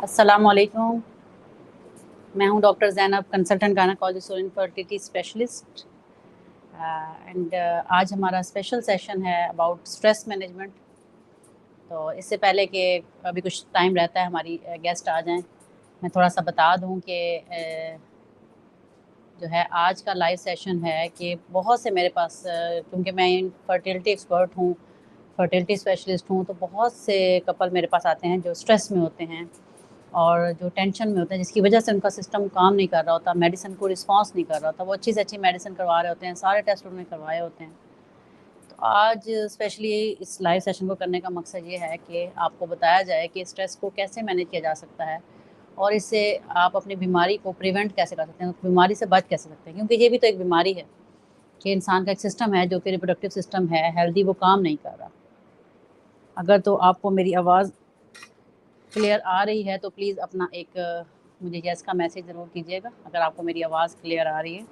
अस्सलाम वालेकुम। मैं हूं डॉक्टर ज़ैनब, कंसल्टेंट गायनेकोलॉजिस्ट और इनफर्टिलिटी स्पेशलिस्ट। एंड आज हमारा स्पेशल सेशन है अबाउट स्ट्रेस मैनेजमेंट। तो इससे पहले कि अभी कुछ टाइम रहता है हमारी गेस्ट आ जाएं, मैं थोड़ा सा बता दूं कि जो है आज का लाइव सेशन है कि बहुत से मेरे पास क्योंकि मैं फर्टिलिटी एक्सपर्ट हूँ, फर्टिलिटी स्पेशलिस्ट हूँ, तो बहुत से कपल मेरे पास आते हैं जो स्ट्रेस में होते हैं और जो टेंशन में होते हैं, जिसकी वजह से उनका सिस्टम काम नहीं कर रहा होता, मेडिसिन को रिस्पॉन्स नहीं कर रहा होता। वो अच्छी से अच्छी मेडिसिन करवा रहे होते हैं, सारे टेस्ट उन्होंने करवाए होते हैं। तो आज स्पेशली इस लाइव सेशन को करने का मकसद ये है कि आपको बताया जाए कि स्ट्रेस को कैसे मैनेज किया जा सकता है और इससे आप अपनी बीमारी को प्रिवेंट कैसे कर सकते हैं, बीमारी से बच कैसे सकते हैं। क्योंकि ये भी तो एक बीमारी है कि इंसान का एक सिस्टम है जो कि रिप्रोडक्टिव सिस्टम है, हेल्दी, वो काम नहीं कर रहा। अगर तो आपको मेरी आवाज़ क्लियर आ रही है तो प्लीज़ अपना एक मुझे यस का मैसेज ज़रूर कीजिएगा अगर आपको मेरी आवाज़ क्लियर आ रही है।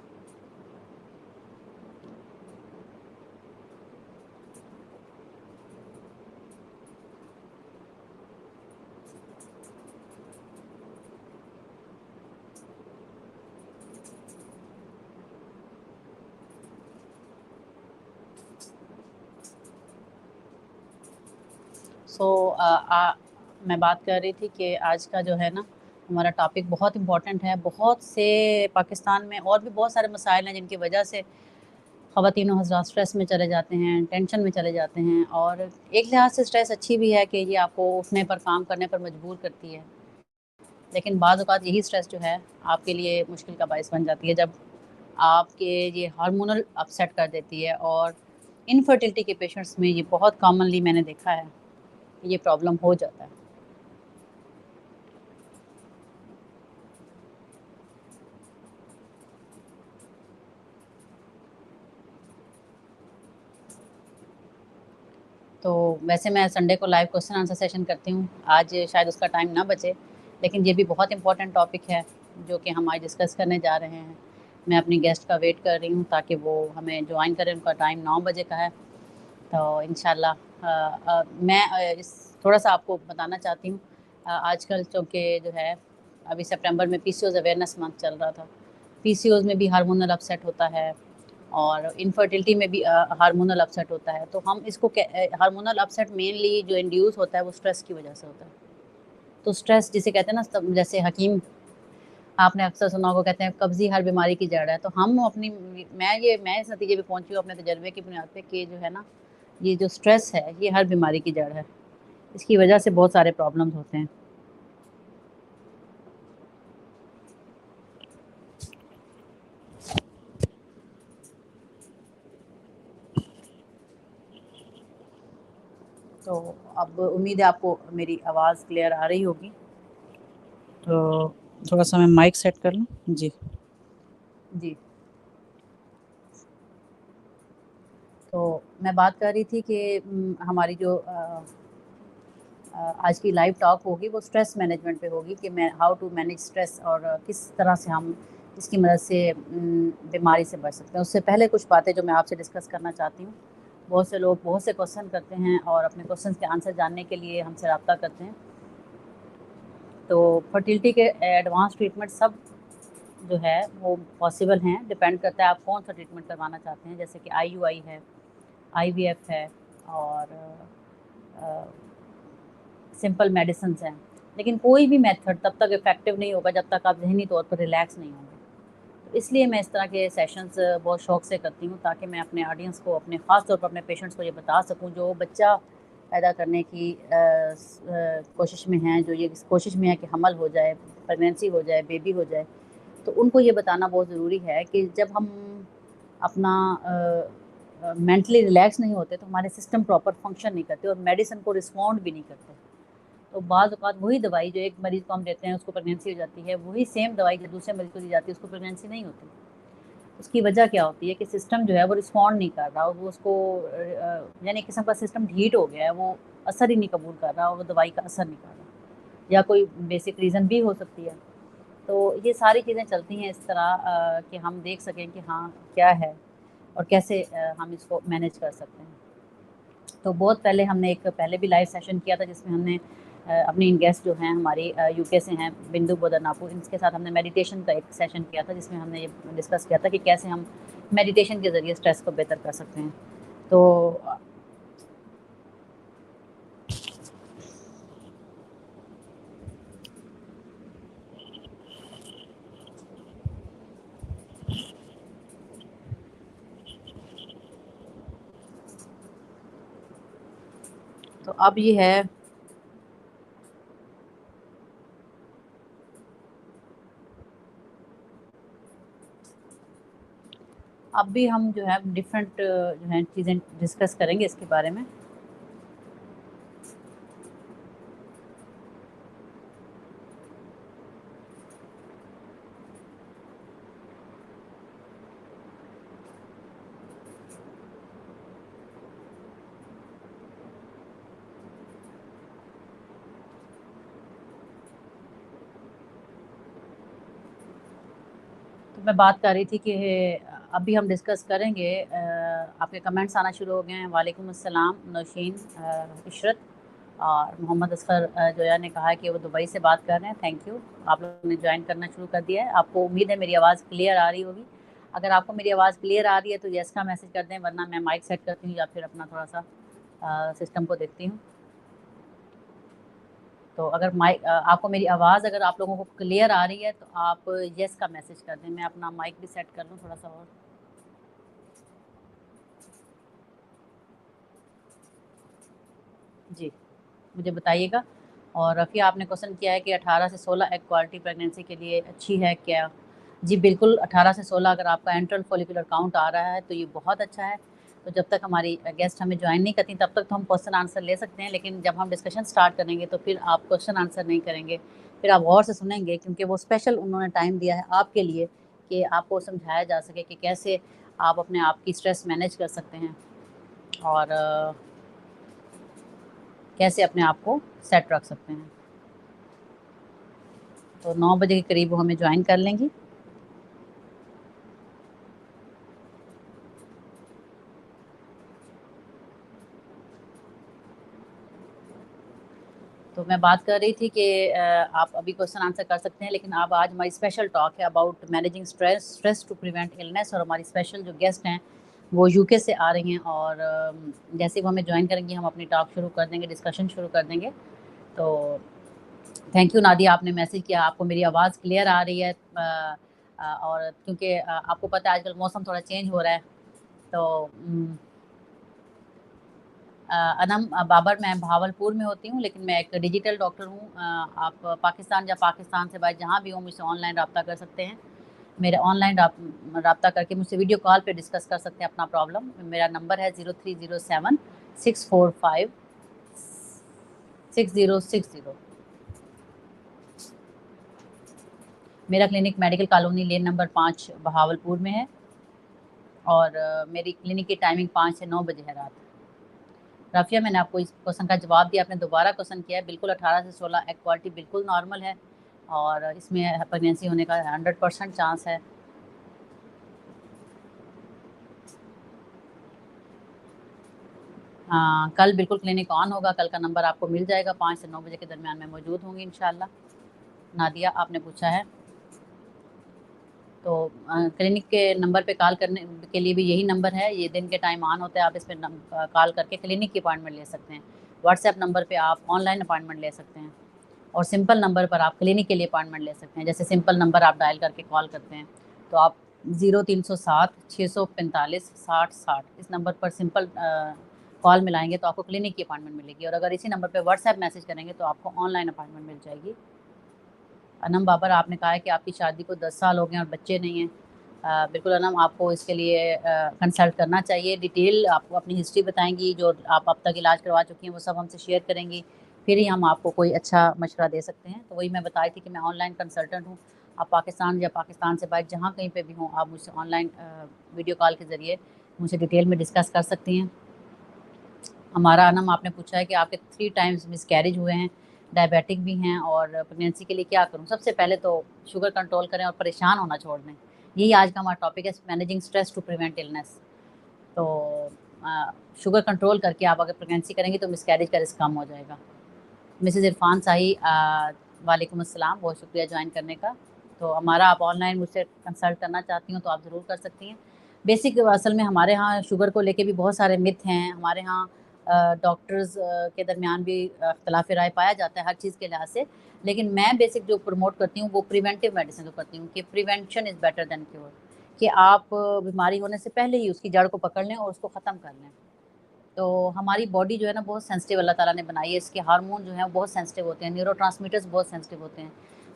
सो मैं बात कर रही थी कि आज का जो है ना हमारा टॉपिक बहुत इम्पोर्टेंट है। बहुत से पाकिस्तान में और भी बहुत सारे मसाइल हैं जिनकी वजह से ख़वातीन हज़रात स्ट्रेस में चले जाते हैं, टेंशन में चले जाते हैं। और एक लिहाज से स्ट्रेस अच्छी भी है कि ये आपको उठने पर, काम करने पर मजबूर करती है, लेकिन बाज़ औक़ात यही स्ट्रेस जो है आपके लिए मुश्किल का बायस बन जाती है जब आपके ये हार्मोनल अपसेट कर देती है। और इनफर्टिलिटी के पेशेंट्स में ये बहुत कॉमनली मैंने देखा है, ये प्रॉब्लम हो जाता है। तो वैसे मैं संडे को लाइव क्वेश्चन आंसर सेशन करती हूँ, आज शायद उसका टाइम ना बचे, लेकिन ये भी बहुत इंपॉर्टेंट टॉपिक है जो कि हम आज डिस्कस करने जा रहे हैं। मैं अपनी गेस्ट का वेट कर रही हूँ ताकि वो हमें ज्वाइन करें। उनका टाइम 9 बजे का है। तो इंशाल्लाह मैं इस थोड़ा सा आपको बताना चाहती हूँ। आजकल चूँकि जो है अभी सितंबर में पीसीओएस अवेयरनेस मंथ चल रहा था, पीसीओएस में भी हार्मोनल अपसेट होता है और इनफर्टिलिटी में भी हार्मोनल अपसेट होता है। तो हम इसको हार्मोनल अपसेट मेनली जो इंड्यूस होता है वो स्ट्रेस की वजह से होता है। तो स्ट्रेस जिसे कहते हैं ना, सब जैसे हकीम आपने अक्सर सुना होगा, कहते हैं कब्ज़ी हर बीमारी की जड़ है। तो हम अपनी मैं इस नतीजे पे पहुंची हूँ अपने तजर्बे की बुनियाद पे कि जो है ना, ये जो स्ट्रेस है ये हर बीमारी की जड़ है। इसकी वजह से बहुत सारे प्रॉब्लम्स होते हैं। तो अब उम्मीद है आपको मेरी आवाज़ क्लियर आ रही होगी। तो थोड़ा सा मैं माइक सेट कर लूँ। जी जी। तो मैं बात कर रही थी कि हमारी जो आज की लाइव टॉक होगी वो स्ट्रेस मैनेजमेंट पे होगी कि मैं हाउ टू मैनेज स्ट्रेस और किस तरह से हम इसकी मदद से बीमारी से बच सकते हैं। उससे पहले कुछ बातें जो मैं आपसे डिस्कस करना चाहती हूँ। बहुत से लोग बहुत से क्वेश्चन करते हैं और अपने क्वेश्चन के आंसर जानने के लिए हमसे रब्ता करते हैं। तो फर्टिलिटी के एडवांस ट्रीटमेंट सब जो है वो पॉसिबल हैं, डिपेंड करता है आप कौन सा ट्रीटमेंट करवाना चाहते हैं। जैसे कि आईयूआई है, आईवीएफ है और सिंपल मेडिसिन हैं। लेकिन कोई भी मेथड तब तक इफ़ेक्टिव नहीं होगा जब तक आप ज़हनी तौर पर रिलैक्स नहीं होंगे। तो इसलिए मैं इस तरह के सेशंस बहुत शौक़ से करती हूँ ताकि मैं अपने ऑडियंस को, अपने ख़ास तौर पर अपने पेशेंट्स को ये बता सकूँ जो बच्चा पैदा करने की कोशिश में हैं, जो ये इस कोशिश में है कि हमल हो जाए, प्रेगनेंसी हो जाए, बेबी हो जाए। तो उनको ये बताना बहुत ज़रूरी है कि जब हम अपना मेंटली रिलैक्स नहीं होते तो हमारे सिस्टम प्रॉपर फंक्शन नहीं करते और मेडिसिन को रिस्पॉन्ड भी नहीं करते। तो बाज़ औक़ात वही दवाई जो एक मरीज़ को हम देते हैं उसको प्रेगनेंसी हो जाती है, वही सेम दवाई जो दूसरे मरीज़ को दी जाती है उसको प्रेगनेंसी नहीं होती। उसकी वजह क्या होती है कि सिस्टम जो है वो रिस्पॉन्ड नहीं कर रहा और वो उसको यानी एक किस्म का सिस्टम ढीठ हो गया है, वो असर ही नहीं कबूल कर रहा और वो दवाई का असर नहीं कर रहा, या कोई बेसिक रीज़न भी हो सकती है। तो ये सारी चीज़ें चलती हैं इस तरह कि हम देख सकें कि हाँ क्या है और कैसे हम इसको मैनेज कर सकते हैं। तो बहुत पहले हमने एक पहले भी लाइव सेशन किया था जिसमें हमने अपनी इन गेस्ट जो हैं हमारी यूके से हैं, बिंदु बोदरनापू, इनके साथ हमने मेडिटेशन का एक सेशन किया था जिसमें हमने ये डिस्कस किया था कि कैसे हम मेडिटेशन के ज़रिए स्ट्रेस को बेहतर कर सकते हैं। तो अब ये है, अब भी हम जो है डिफरेंट जो है चीज़ें डिस्कस करेंगे इसके बारे में। तो मैं बात कर रही थी कि अभी हम डिस्कस करेंगे, आपके कमेंट्स आना शुरू हो गए हैं। वालेकुम अस्सलाम नौशीन, इशरत और मोहम्मद असगर जोया ने कहा है कि वो दुबई से बात कर रहे हैं। थैंक यू, आप लोगों ने ज्वाइन करना शुरू कर दिया है। आपको उम्मीद है मेरी आवाज़ क्लियर आ रही होगी। अगर आपको मेरी आवाज़ क्लियर आ रही है तो यस का मैसेज कर दें, वरना मैं माइक सेट करती हूँ या फिर अपना थोड़ा सा सिस्टम को देखती हूँ। तो अगर माइक आपको मेरी आवाज़ अगर आप लोगों को क्लियर आ रही है तो आप यस का मैसेज कर दें। मैं अपना माइक भी सेट कर लूँ थोड़ा सा और। जी, मुझे बताइएगा। और रफ़िया, आपने क्वेश्चन किया है कि 18 से 16 एग क्वालिटी प्रेगनेंसी के लिए अच्छी है क्या? जी बिल्कुल, 18 से 16 अगर आपका एंट्रल फॉलिकुलर काउंट आ रहा है तो ये बहुत अच्छा है। तो जब तक हमारी गेस्ट हमें ज्वाइन नहीं करती तब तक तो हम क्वेश्चन आंसर ले सकते हैं, लेकिन जब हम डिस्कशन स्टार्ट करेंगे तो फिर आप क्वेश्चन आंसर नहीं करेंगे। फिर आप गौर से सुनेंगे, क्योंकि वो स्पेशल उन्होंने टाइम दिया है आपके लिए कि आपको समझाया जा सके कि कैसे आप अपने आप की स्ट्रेस मैनेज कर सकते हैं और कैसे अपने आप को सेट रख सकते हैं। तो 9 बजे के करीब वो हमें ज्वाइन कर लेंगी। तो मैं बात कर रही थी कि आप अभी क्वेश्चन आंसर कर सकते हैं, लेकिन अब आज हमारी स्पेशल टॉक है about managing stress to prevent illness. और हमारी स्पेशल जो गेस्ट हैं वो यूके से आ रही हैं, और जैसे वो हमें ज्वाइन करेंगी हम अपनी टॉक शुरू कर देंगे, डिस्कशन शुरू कर देंगे। तो थैंक यू नादिया, आपने मैसेज किया, आपको मेरी आवाज़ क्लियर आ रही है। और क्योंकि आपको पता है आजकल मौसम थोड़ा चेंज हो रहा है, तो अनम बाबर, मैं भावलपुर में होती हूँ, लेकिन मैं एक डिजिटल डॉक्टर हूँ। आप पाकिस्तान या पाकिस्तान से बाहर जहाँ भी हो मुझसे ऑनलाइन रब्ता कर सकते हैं। मेरे ऑनलाइन रब्ता करके मुझसे वीडियो कॉल पे डिस्कस कर सकते हैं अपना प्रॉब्लम। मेरा नंबर है 0307 645 6060। मेरा clinic medical colony lane number 5 Bahawalpur में है, और मेरी क्लिनिक की टाइमिंग 5 से 9 बजे है रात। राफिया, मैंने आपको इस क्वेश्चन का जवाब दिया, आपने दोबारा क्वेश्चन किया है। बिल्कुल 18 से 16 एग क्वालिटी बिल्कुल नॉर्मल है, और इसमें प्रेगनेंसी होने का 100% चांस है। हाँ, कल बिल्कुल क्लिनिक ऑन होगा। कल का नंबर आपको मिल जाएगा, 5 से 9 बजे के दरमियान में मौजूद होंगी इंशाल्लाह। नादिया, आपने पूछा है तो क्लिनिक के नंबर पे कॉल करने के लिए भी यही नंबर है। ये दिन के टाइम ऑन होता है, आप इस पर कॉल करके क्लिनिक की अपॉइंटमेंट ले सकते हैं। व्हाट्सएप नंबर पे आप ऑनलाइन अपॉइंटमेंट ले सकते हैं, और सिंपल नंबर पर आप क्लिनिक के लिए अपॉइंटमेंट ले सकते हैं। जैसे सिंपल नंबर आप डायल करके कॉल करते हैं तो आप 0307 645 60 60 इस नंबर पर सिंपल कॉल मिलाएंगे तो आपको क्लिनिक की अपॉइंटमेंट मिलेगी। और अगर इसी नंबर पर व्हाट्सएप मैसेज करेंगे तो आपको ऑनलाइन अपॉइंटमेंट मिल जाएगी। अनम बाबर, आपने कहा है कि आपकी शादी को 10 साल हो गए और बच्चे नहीं हैं। बिल्कुल अनम, आपको इसके लिए कंसल्ट करना चाहिए। डिटेल आपको अपनी हिस्ट्री बताएंगी, जो आप अब तक इलाज करवा चुकी हैं वो सब हमसे शेयर करेंगी, फिर ही हम आपको कोई अच्छा मशवरा दे सकते हैं। तो वही मैं बताई थी कि मैं ऑनलाइन कंसल्टेंट हूँ। आप पाकिस्तान या पाकिस्तान से बाहर जहाँ कहीं पे भी हों, आप मुझसे ऑनलाइन वीडियो कॉल के ज़रिए मुझसे डिटेल में डिस्कस कर सकती हैं। हमारा अनम, आपने पूछा है कि आपके 3 टाइम्स मिसकैरेज हुए हैं, डायबिटिक भी हैं, और प्रेगनेंसी के लिए क्या करूं? सबसे पहले तो शुगर कंट्रोल करें और परेशान होना छोड़ दें। यही आज का हमारा टॉपिक है, managing stress to prevent illness. तो शुगर कंट्रोल करके आप अगर प्रेगनेंसी करेंगी तो मिसकैरेज का रिस्क कम हो जाएगा। मिसेज़ इरफान शाही वालेकुम अस्सलाम, बहुत शुक्रिया ज्वाइन करने का। तो हमारा आप ऑनलाइन मुझसे कंसल्ट करना चाहती हो तो आप ज़रूर कर सकती हैं। बेसिक असल में हमारे यहाँ शुगर को लेके भी बहुत सारे मिथ हैं। हमारे यहाँ डॉक्टर्स के दरमियान भी इख्तिलाफ़ राय पाया जाता है हर चीज़ के लिहाज से। लेकिन मैं बेसिक जो प्रमोट करती हूँ वो प्रिवेंटिव मेडिसिन को करती हूँ कि prevention is better than cure, कि आप बीमारी होने से पहले ही उसकी जड़ को पकड़ लें और उसको ख़त्म कर लें। तो हमारी बॉडी जो है ना बहुत सेंसिटिव अल्लाह ताला ने बनाई है, इसके हार्मोन जो हैं वो बहुत सेंसिटिव होते हैं, न्यूरोट्रांसमीटर्स बहुत सेंसिटिव होते हैं।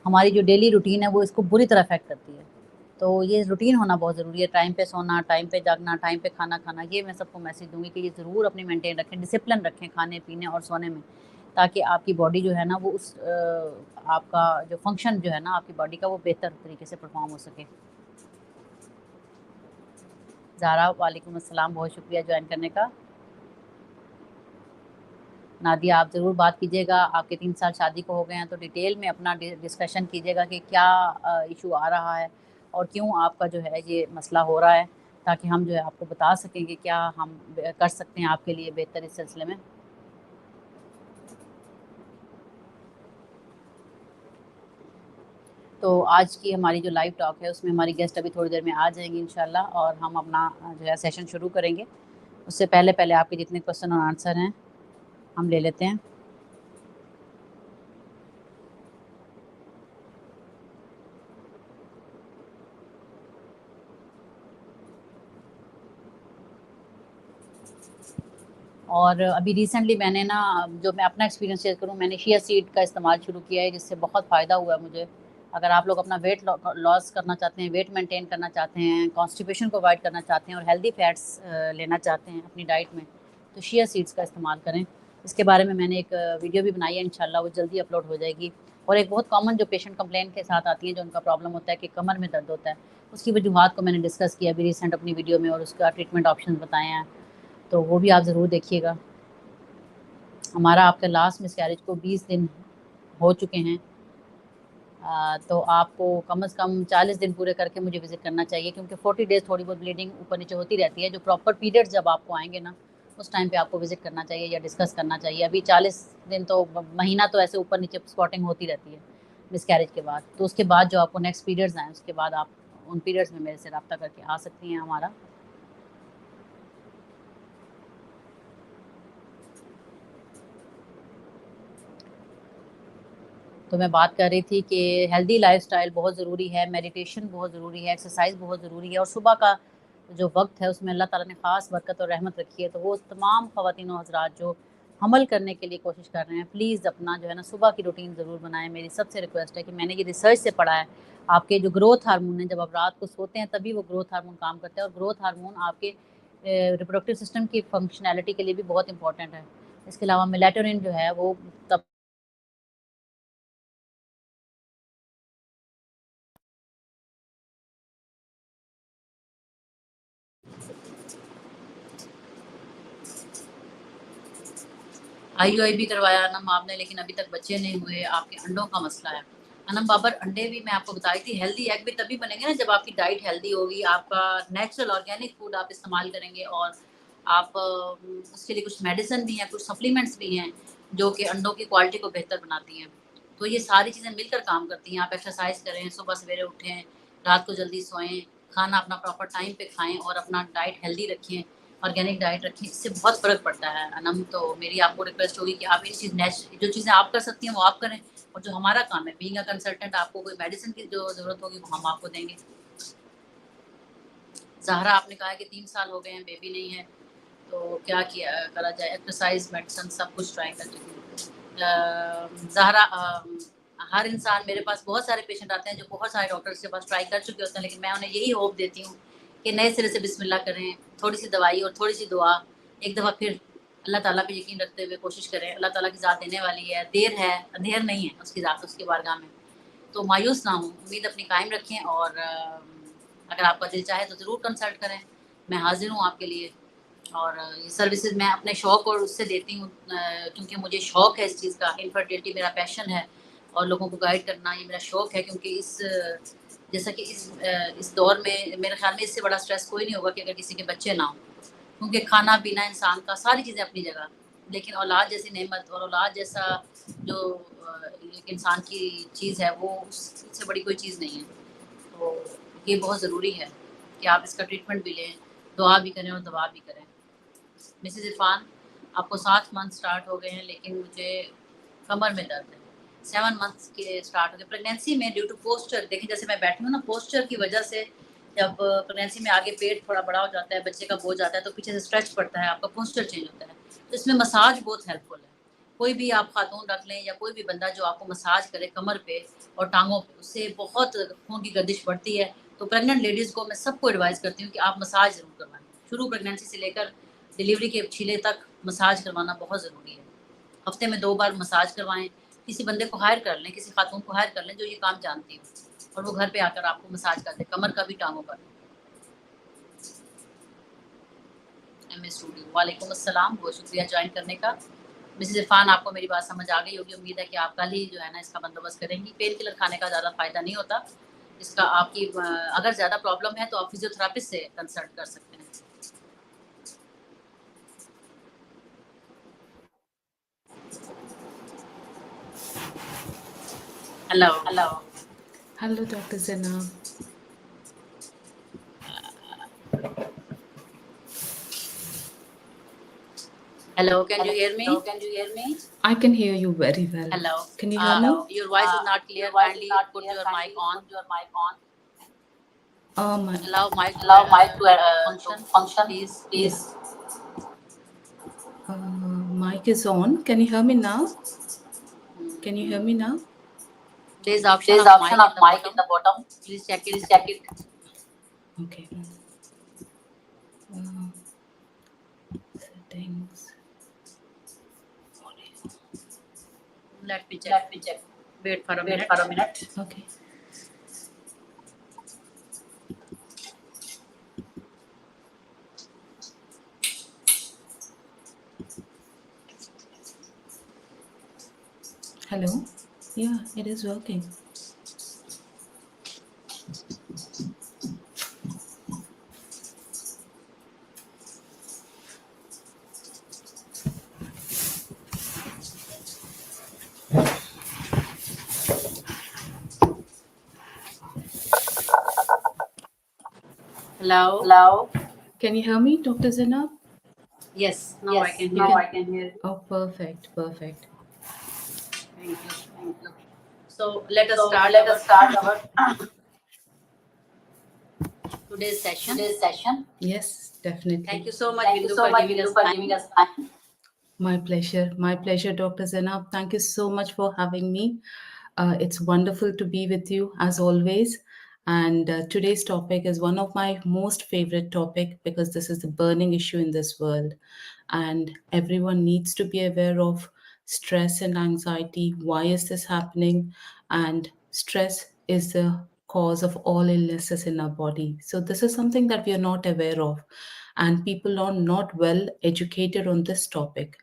हमारी जो डेली रूटीन है वो इसको बुरी तरह अफेक्ट करती है। तो ये रूटीन होना बहुत ज़रूरी है, टाइम पे सोना, टाइम पे जागना, टाइम पे खाना खाना, ये मैं सबको मैसेज दूँगी कि ये ज़रूर अपनी मेंटेन रखें, डिसिप्लिन रखें खाने-पीने और सोने में, ताकि आपकी बॉडी जो है ना वो आपका जो फंक्शन जो है ना आपकी बॉडी का वो बेहतर तरीके से परफ़ॉर्म हो सके। ज़ारा वालेकुम अस्सलाम, बहुत शुक्रिया जॉइन करने का। नादिया आप ज़रूर बात कीजिएगा, आपके 3 साल शादी को हो गए हैं तो डिटेल में अपना डिस्कशन कीजिएगा कि क्या इशू आ रहा है और क्यों आपका जो है ये मसला हो रहा है, ताकि हम जो है आपको बता सकें कि क्या हम कर सकते हैं आपके लिए बेहतर इस सिलसिले में। तो आज की हमारी जो लाइव टॉक है उसमें हमारी गेस्ट अभी थोड़ी देर में आ जाएंगी इंशाल्लाह, और हम अपना जो है सेशन शुरू करेंगे। उससे पहले पहले आपके जितने क्वेश्चन और आंसर हैं हम ले लेते हैं। और अभी रिसेंटली मैंने ना, जो मैं अपना एक्सपीरियंस शेयर करूँ, मैंने चिया सीड का इस्तेमाल शुरू किया है जिससे बहुत फ़ायदा हुआ है मुझे। अगर आप लोग अपना वेट लॉस करना चाहते हैं, वेट मेंटेन करना चाहते हैं, कॉन्स्टिपेशन को अवॉइड करना चाहते हैं और हेल्दी फैट्स लेना चाहते हैं अपनी डाइट में, तो चिया सीड्स का इस्तेमाल करें। इसके बारे में मैंने एक वीडियो भी बनाई है, इंशाल्लाह वो जल्दी अपलोड हो जाएगी। और एक बहुत कॉमन जो पेशेंट कंप्लेन के साथ आती हैं, जो उनका प्रॉब्लम होता है कि कमर में दर्द होता है, उसकी वजूहत को मैंने डिस्कस किया अभी रिसेंट अपनी वीडियो में और उसका ट्रीटमेंट ऑप्शन बताए हैं, तो वो भी आप ज़रूर देखिएगा। हमारा आपके लास्ट मिसकैरेज को 20 दिन हो चुके हैं, तो आपको कम से कम 40 दिन पूरे करके मुझे विज़िट करना चाहिए, क्योंकि 40 डेज़ थोड़ी बहुत ब्लीडिंग ऊपर नीचे होती रहती है। जो प्रॉपर पीरियड्स जब आपको आएँगे ना, उस टाइम पे आपको विज़िट करना चाहिए या डिस्कस करना चाहिए। अभी 40 दिन तो महीना तो ऐसे ऊपर नीचे स्पॉटिंग होती रहती है मिसकैरेज के बाद। तो उसके बाद जो आपको नेक्स्ट पीरियड्स आएँ, उसके बाद आप उन पीरियड्स में मेरे से रब्ता करके आ सकती हैं हमारा। तो मैं बात कर रही थी कि हेल्दी लाइफस्टाइल बहुत ज़रूरी है, मेडिटेशन बहुत ज़रूरी है, एक्सरसाइज बहुत ज़रूरी है, और सुबह का जो वक्त है उसमें अल्लाह ताला ने ख़ास बरकत और रहमत रखी है। तो वो तमाम ख़वातीन और हज़रात जो हमल करने के लिए कोशिश कर रहे हैं, प्लीज़ अपना जो है ना सुबह की रूटीन ज़रूर बनाएं। मेरी सबसे रिक्वेस्ट है कि मैंने ये रिसर्च से पढ़ा है, आपके जो ग्रोथ हार्मोन है, जब आप रात को सोते हैं तभी वो ग्रोथ हार्मोन काम करता है, और ग्रोथ हार्मोन आपके रिप्रोडक्टिव सिस्टम की फंक्शनैलिटी के लिए भी बहुत इंपॉर्टेंट है। इसके अलावा मेलाटोनिन जो है वो तब आईयूआई भी करवाया अनम आपने, लेकिन अभी तक बच्चे नहीं हुए, आपके अंडों का मसला है। अनम बाबर, अंडे भी मैं आपको बताई थी, हेल्दी एग भी तभी बनेंगे ना जब आपकी डाइट हेल्दी होगी, आपका नेचुरल ऑर्गेनिक फूड आप इस्तेमाल करेंगे, और आप उसके लिए कुछ मेडिसिन भी हैं, कुछ सप्लीमेंट्स भी हैं जो कि अंडों की क्वालिटी को बेहतर बनाती हैं। तो ये सारी चीज़ें मिलकर काम करती हैं। आप एक्सरसाइज करें, सुबह सवेरे उठें, रात को जल्दी सोएं, खाना अपना प्रॉपर टाइम पे खाएं और अपना डाइट हेल्दी रखें, ऑर्गेनिक डाइट रखें, इससे बहुत फ़र्क पड़ता है अनम। तो मेरी आपको रिक्वेस्ट होगी कि आप ये चीज़ जो चीज़ें आप कर सकती हैं वो आप करें, और जो हमारा काम है बीइंग अ कंसल्टेंट, आपको कोई मेडिसिन की जो ज़रूरत होगी वो हम आपको देंगे। ज़हरा, आपने कहा है कि 3 साल हो गए हैं, बेबी नहीं है, तो क्या किया करा जाए? एक्सरसाइज, मेडिसिन सब कुछ ट्राई कर चुकी हूँ। ज़हरा, हर इंसान, मेरे पास बहुत सारे पेशेंट आते हैं जो बहुत सारे डॉक्टर्स के पास ट्राई कर चुके होते हैं, लेकिन मैं उन्हें यही होप देती हूँ कि नए सिरे से बिस्मिल्लाह करें, थोड़ी सी दवाई और थोड़ी सी दुआ, एक दफ़ा फिर अल्लाह ताला पे यकीन रखते हुए कोशिश करें। अल्लाह ताला की ज़ात देने वाली है, देर है अंधेर नहीं है उसकी ज़ात, उसकी बारगाह में। तो मायूस ना हों, उम्मीद अपनी कायम रखें, और अगर आपका दिल चाहे तो ज़रूर कंसल्ट करें। मैं हाज़िर हूँ आपके लिए, और ये सर्विसेज़ मैं अपने शौक़ और उससे देती हूँ, क्योंकि मुझे शौक़ है इस चीज़ का। इनफर्टिलिटी मेरा पैशन है और लोगों को गाइड करना ये मेरा शौक़ है, क्योंकि जैसा कि इस दौर में मेरे ख़्याल में इससे बड़ा स्ट्रेस कोई नहीं होगा कि अगर किसी के बच्चे ना हों, क्योंकि खाना-पीना इंसान का, सारी चीज़ें अपनी जगह, लेकिन औलाद जैसी नेमत और औलाद जैसा जो एक इंसान की चीज़ है वो उससे बड़ी कोई चीज़ नहीं है। तो ये बहुत ज़रूरी है कि आप इसका ट्रीटमेंट भी लें, दुआ भी करें और दवा भी करें। मिसेज़ इरफ़ान, आपको 7 मंथ स्टार्ट हो गए हैं लेकिन मुझे कमर में दर्द है। 7 मंथ्स के स्टार्ट हो गए। प्रेगनेंसी में ड्यू टू पोस्चर, देखिए जैसे मैं बैठी हूँ ना, पोस्चर की वजह से जब प्रेगनेंसी में आगे पेट थोड़ा बड़ा हो जाता है, बच्चे का बोझ आता है तो पीछे से स्ट्रेच पड़ता है, आपका पोस्चर चेंज होता है। तो इसमें मसाज बहुत हेल्पफुल है। कोई भी आप खातून रख लें या कोई भी बंदा जो आपको मसाज करे कमर पे और टाँगों पे, उससे बहुत खून की गर्दिश बढ़ती है। तो प्रेग्नेंट लेडीज़ को मैं सबको एडवाइस करती हूँ कि आप मसाज ज़रूर करवाएँ। शुरू प्रेगनेंसी से लेकर डिलीवरी के छीले तक मसाज करवाना बहुत ज़रूरी है। हफ्ते में 2 बार मसाज करवाएँ, किसी बंदे को हायर कर लें, किसी खातून को हायर कर लें जो ये काम जानती हो और वो घर पे आकर आपको मसाज कर दे, कमर का भी, टाँगों का भी। एमए स्टूडियो, वालेकुम अस्सलाम, बहुत शुक्रिया जॉइन करने का। मिसेज़ इरफ़ान, आपको मेरी बात समझ आ गई होगी, उम्मीद है कि आप कल ही जो है ना इसका बंदोबस्त करेंगी। पेन किलर खाने का ज़्यादा फ़ायदा नहीं होता। इसका आपकी अगर ज़्यादा प्रॉब्लम है तो आप फिज़ियोथेरेपिस्ट से कंसल्ट कर सकते हैं। Hello. Hello. Hello, Dr. Zainab. Hello, can you hear me? Hello, can you hear me? I can hear you very well. Hello. Can you hear me? Your voice is not Your clear. voice is Kindly not put clear. your mic Kindly on. put your mic on. My, Allow mic to allow mic to function, function, please. please. Mic is on. Can you hear me now? Can you hear me now? There is option There is of option mic in of the mic in bottom. the bottom. Please check it. Please check it. Okay. Settings. Let me check. Let me check. Wait for a Wait minute. for a minute. Okay. Hello? Yeah, it is working. Hello. Hello? Can you hear me, Dr. Zainab? Yes, now I Yes, can now hear you. I can hear you. Oh, perfect, perfect. Thank you. Thank you. So let us So start let our us start our today's session. today's session. Yes, definitely. Thank you so much, Thank you Bindu, so for much, giving Bindu, us for giving time. us time. My pleasure, Dr. Zainab. Thank you so much for having me. It's wonderful to be with you as always. And today's topic is one of my most favorite topic because this is the burning issue in this world, and everyone needs to be aware of stress and anxiety. Why is this happening? And stress is the cause of all illnesses in our body. So this is something that we are not aware of, and people are not well educated on this topic.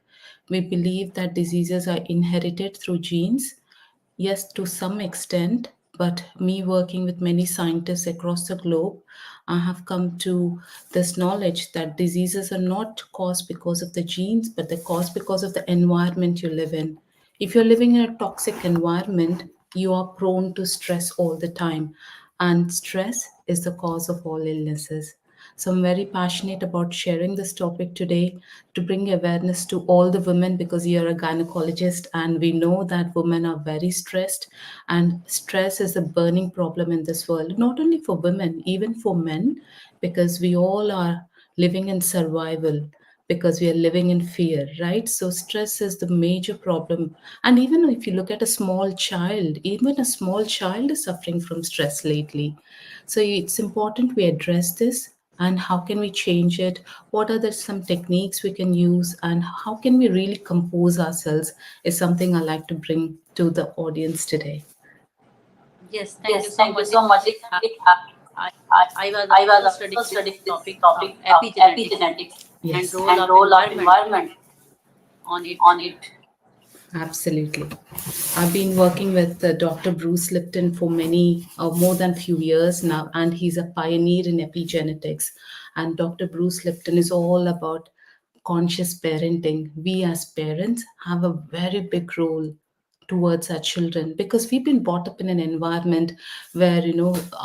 We believe that diseases are inherited through genes. Yes, to some extent, but me working with many scientists across the globe, I have come to this knowledge that diseases are not caused because of the genes, but they're caused because of the environment you live in. If you're living in a toxic environment, you are prone to stress all the time, and stress is the cause of all illnesses. So I'm very passionate about sharing this topic today to bring awareness to all the women because you're a gynecologist and we know that women are very stressed, and stress is a burning problem in this world, not only for women, even for men, because we all are living in survival, because we are living in fear, right? So stress is the major problem. And even if you look at a small child, even a small child is suffering from stress lately. So it's important we address this, and how can we change it? What are the some techniques we can use, and how can we really compose ourselves is something I like to bring to the audience today. Yes, thank you Yes, so thank you much. so much. Uh, I, I, I was I also was studying also this studying this topic, topic, epigenetics, epigenetics. and Yes, role and of role of environment environment on it. on it. Absolutely. I've been working with Dr. Bruce Lipton for many, more than few years now, and he's a pioneer in epigenetics. And Dr. Bruce Lipton is all about conscious parenting. We as parents have a very big role towards our children, because we've been brought up in an environment where,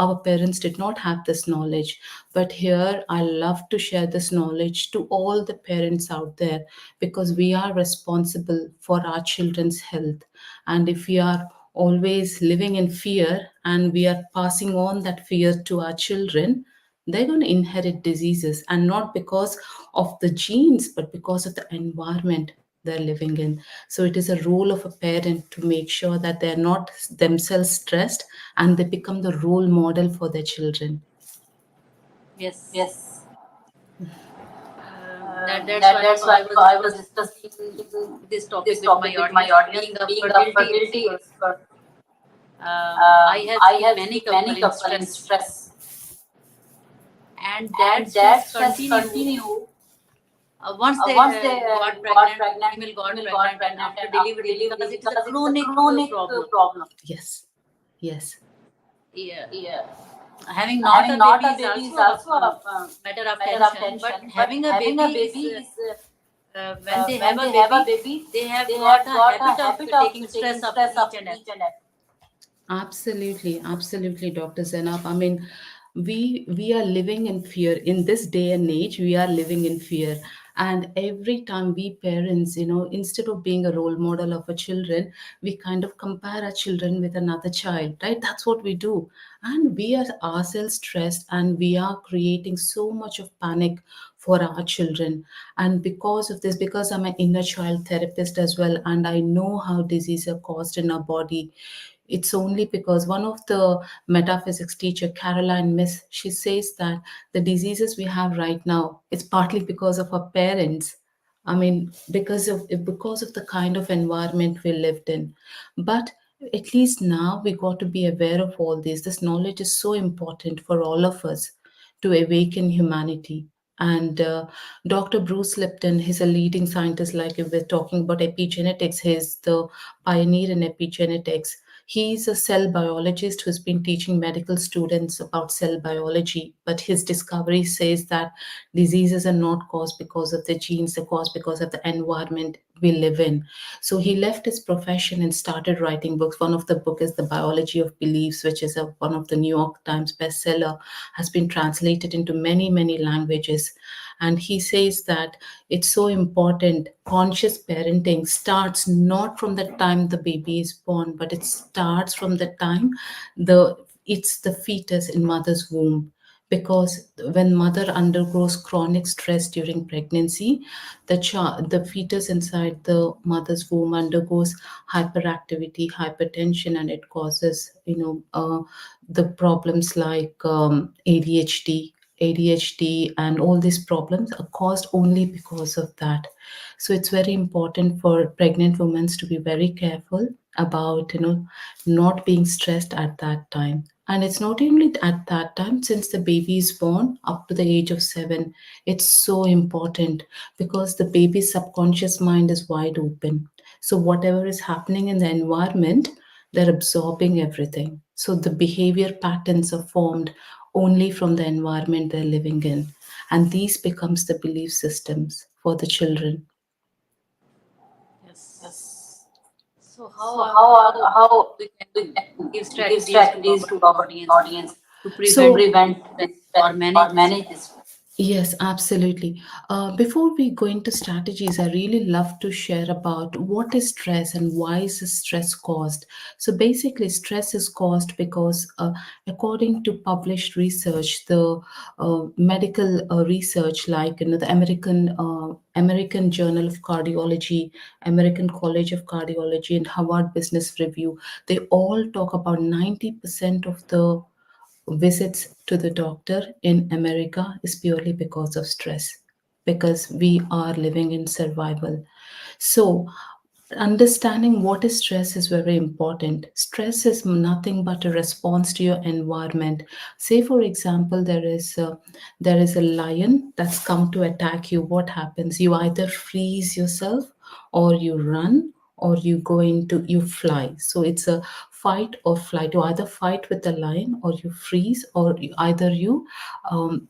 our parents did not have this knowledge. But here I love to share this knowledge to all the parents out there, because we are responsible for our children's health. And if we are always living in fear and we are passing on that fear to our children, they're going to inherit diseases, and not because of the genes but because of the environment they're living in. So it is a role of a parent to make sure that they're not themselves stressed and they become the role model for their children. Yes. Yes. That's why That's why I was I was discussing discussing this topic this with my topic with my audience. audience. Being a Being a fertility fertility expert, expert, I have I seen have many seen couple many in couple in stress, stress, and that and stress that stress continue continue once they once they got got pregnant, pregnant, female got female got pregnant, and pregnant, after and after delivery, because delivery, it is a because it is a chronic chronic problem. problem. Yes, yes, Yeah. yeah. Having not Having a not baby a is baby is also a also a matter of matter of tension, but tension, but having a having baby a is baby is when they have when a they have a baby, baby, they have they got have a got a habit of habit of taking stress taking of stress of each and each every. and every. Absolutely, absolutely, Dr. Zainab. I mean, we are living in fear in this day and age. We are living in fear, and every time we parents, instead of being a role model of our children, we kind of compare our children with another child, right? That's what we do, and we are ourselves stressed, and we are creating so much of panic for our children. And because of this, because I'm an inner child therapist as well, and I know how diseases are caused in our body, it's only because one of the metaphysics teacher, Caroline Miss, she says that the diseases we have right now, it's partly because of our parents. I mean, because of the kind of environment we lived in. But at least now we got to be aware of all this. This knowledge is so important for all of us to awaken humanity. And Dr. Bruce Lipton, he's a leading scientist, like if we're talking about epigenetics, he's the pioneer in epigenetics. He's a cell biologist who's been teaching medical students about cell biology, but his discovery says that diseases are not caused because of the genes, they're caused because of the environment we live in. So he left his profession and started writing books. One of the book is The Biology of Beliefs, which is one of the New York Times bestseller, has been translated into many, many languages. And he says that it's so important. Conscious parenting starts not from the time the baby is born, but it starts from the time it's the fetus in mother's womb. Because when mother undergoes chronic stress during pregnancy, the fetus inside the mother's womb undergoes hyperactivity, hypertension, and it causes the problems like ADHD, and all these problems are caused only because of that. So it's very important for pregnant women to be very careful about not being stressed at that time. And it's not only at that time, since the baby is born up to the age of 7, it's so important, because the baby's subconscious mind is wide open. So whatever is happening in the environment, they're absorbing everything. So the behavior patterns are formed only from the environment they're living in. And these becomes the belief systems for the children. Yes. Yes. So So how we we can can give give strategies to strategies our to our audience audience to to prevent prevent stress this or stress manage or this? manage this? Yes, absolutely. Before we go into strategies, I really love to share about what is stress and why is the stress caused. So basically, stress is caused because, according to published research, the medical research, like the American Journal of Cardiology, American College of Cardiology, and Harvard Business Review, they all talk about 90% of the visits to the doctor in America is purely because of stress, because we are living in survival. So, understanding what is stress is very important. Stress is nothing but a response to your environment. Say, for example, there is a lion that's come to attack you. What happens? You either freeze yourself, or you run, or you go into, you fly. So it's a fight or flight. You either fight with the lion, or you freeze, or either you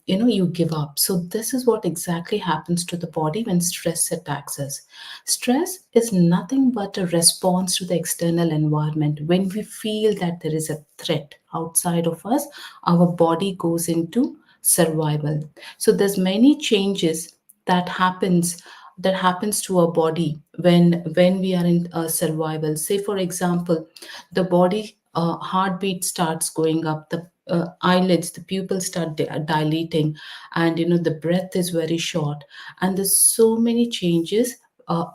you give up. So this is what exactly happens to the body when stress attacks us. Stress is nothing but a response to the external environment. When we feel that there is a threat outside of us, our body goes into survival. So there's many changes that happens to our body when we are in survival. Say for example, the body heartbeat starts going up, the eyelids, the pupils start dilating, and the breath is very short, and there's so many changes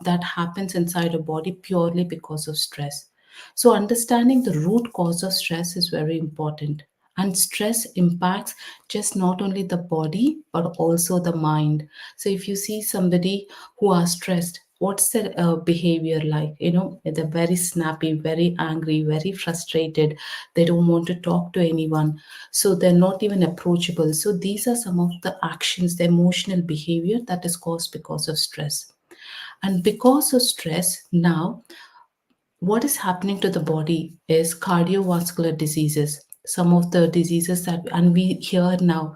that happens inside a body purely because of stress. So understanding the root cause of stress is very important. And stress impacts just not only the body but also the mind. So if you see somebody who are stressed, what's their behavior like? They're very snappy, very angry, very frustrated. They don't want to talk to anyone. So they're not even approachable. So these are some of the actions, the emotional behavior that is caused because of stress. And because of stress, now what is happening to the body is cardiovascular diseases. Some of the diseases that, and we hear now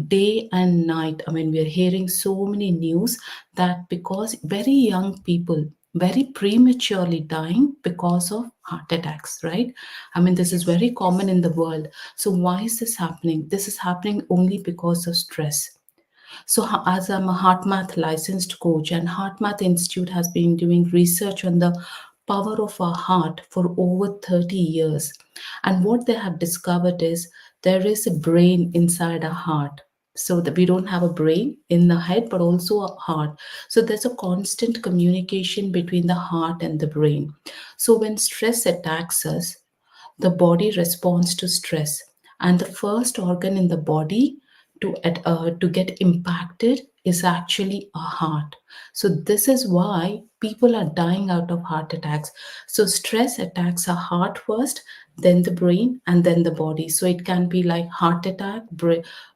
day and night, I mean, we are hearing so many news that because very young people very prematurely dying because of heart attacks, right? I mean, this is Yes, very common in the world. So why is this happening? This is happening only because of stress. So, as I'm a heart math licensed coach, and Heart Math Institute has been doing research on the power of our heart for over 30 years. And what they have discovered is there is a brain inside our heart. So that we don't have a brain in the head, but also a heart. So there's a constant communication between the heart and the brain. So when stress attacks us, the body responds to stress, and the first organ in the body to get impacted is actually a heart. So this is why people are dying out of heart attacks. So stress attacks our heart first, then the brain, and then the body. So it can be like heart attack,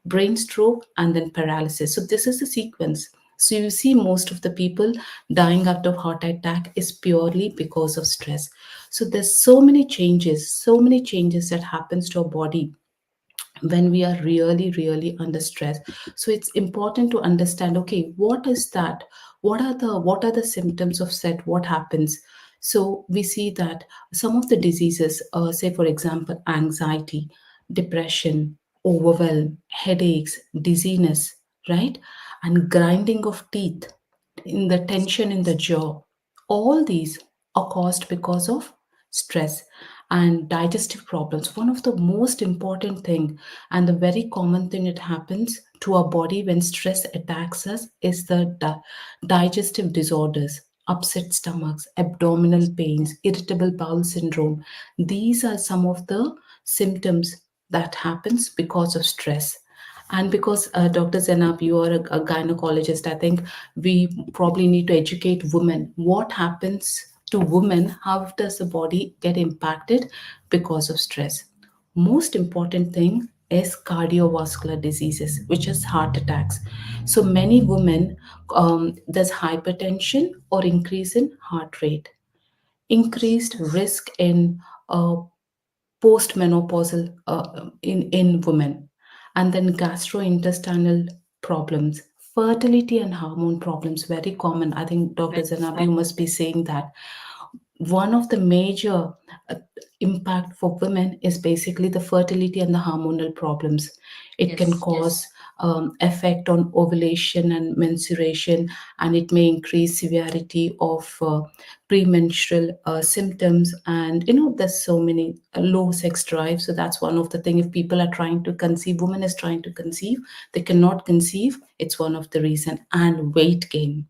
brain stroke, and then paralysis. So this is the sequence. So you see most of the people dying out of heart attack is purely because of stress. So there's so many changes that happens to our body when we are really really under stress. So it's important to understand, okay, what is that, what are the symptoms of set, what happens. So we see that some of the diseases, say for example anxiety, depression, overwhelm, headaches, dizziness, right, and grinding of teeth, in the tension in the jaw, all these are caused because of stress. And digestive problems, one of the most important thing and the very common thing that happens to our body when stress attacks us is the digestive disorders, upset stomachs, abdominal pains, irritable bowel syndrome. These are some of the symptoms that happens because of stress. And because Dr. Zenab, you are a gynecologist, I think we probably need to educate women. What happens to women? How does the body get impacted because of stress? Most important thing is cardiovascular diseases, which is heart attacks. So many women, there's hypertension or increase in heart rate, increased risk in postmenopausal in women, and then gastrointestinal problems, fertility and hormone problems, very common. I think Dr. very Zanab, you common. must be saying that one of the major uh, impact for women is basically the fertility and the hormonal problems. It can Yes, cause effect on ovulation and menstruation, and it may increase severity of premenstrual symptoms. And there's so many low sex drive. So that's one of the thing. If people are trying to conceive, woman is trying to conceive, they cannot conceive. It's one of the reason. And weight gain,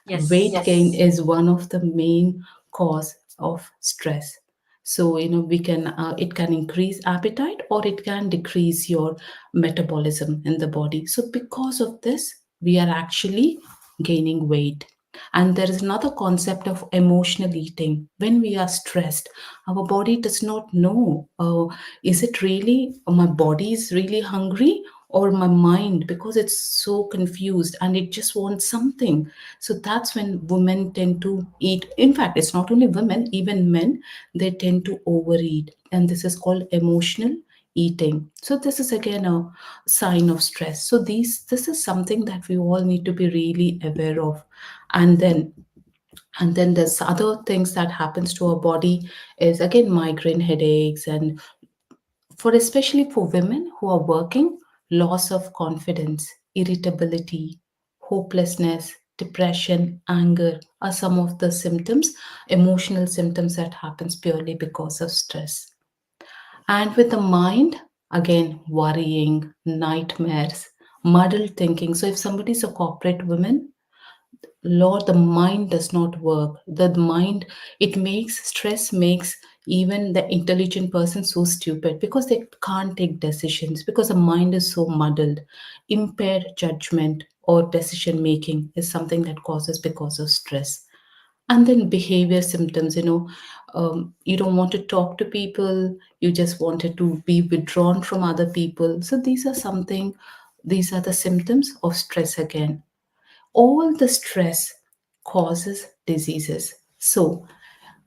yes, weight gain is one of the main cause of stress. So we can it can increase appetite or it can decrease your metabolism in the body. So because of this we are actually gaining weight. And there is another concept of emotional eating. When we are stressed, our body does not know, is it really, my body is really hungry, or my mind, because it's so confused and it just wants something. So that's when women tend to eat. In fact, it's not only women, even men, they tend to overeat, and this is called emotional eating. So this is again a sign of stress. So this is something that we all need to be really aware of. And then and then there's other things that happens to our body, is again migraine headaches, and for especially for women who are working, loss of confidence, irritability, hopelessness, depression, anger are some of the symptoms, emotional symptoms that happens purely because of stress. And with the mind, again, worrying, nightmares, muddled thinking. So if somebody is a corporate woman, Lord, the mind does not work. The mind, it makes stress, makes even the intelligent person so stupid because they can't take decisions because the mind is so muddled. Impaired judgment or decision making is something that causes because of stress. And then behavior symptoms, you don't want to talk to people, you just wanted to be withdrawn from other people. So these are the symptoms of stress again. All the stress causes diseases. So,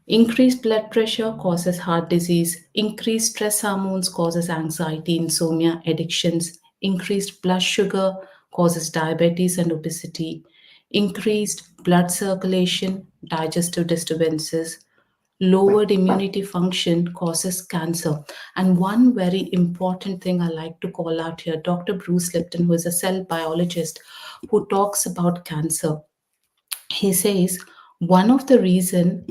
increased blood pressure causes heart disease, increased stress hormones causes anxiety, insomnia, addictions, increased blood sugar causes diabetes and obesity, increased blood circulation, digestive disturbances, lowered immunity function causes cancer. And one very important thing I like to call out here, Dr. Bruce Lipton, who is a cell biologist who talks about cancer, he says one of the reason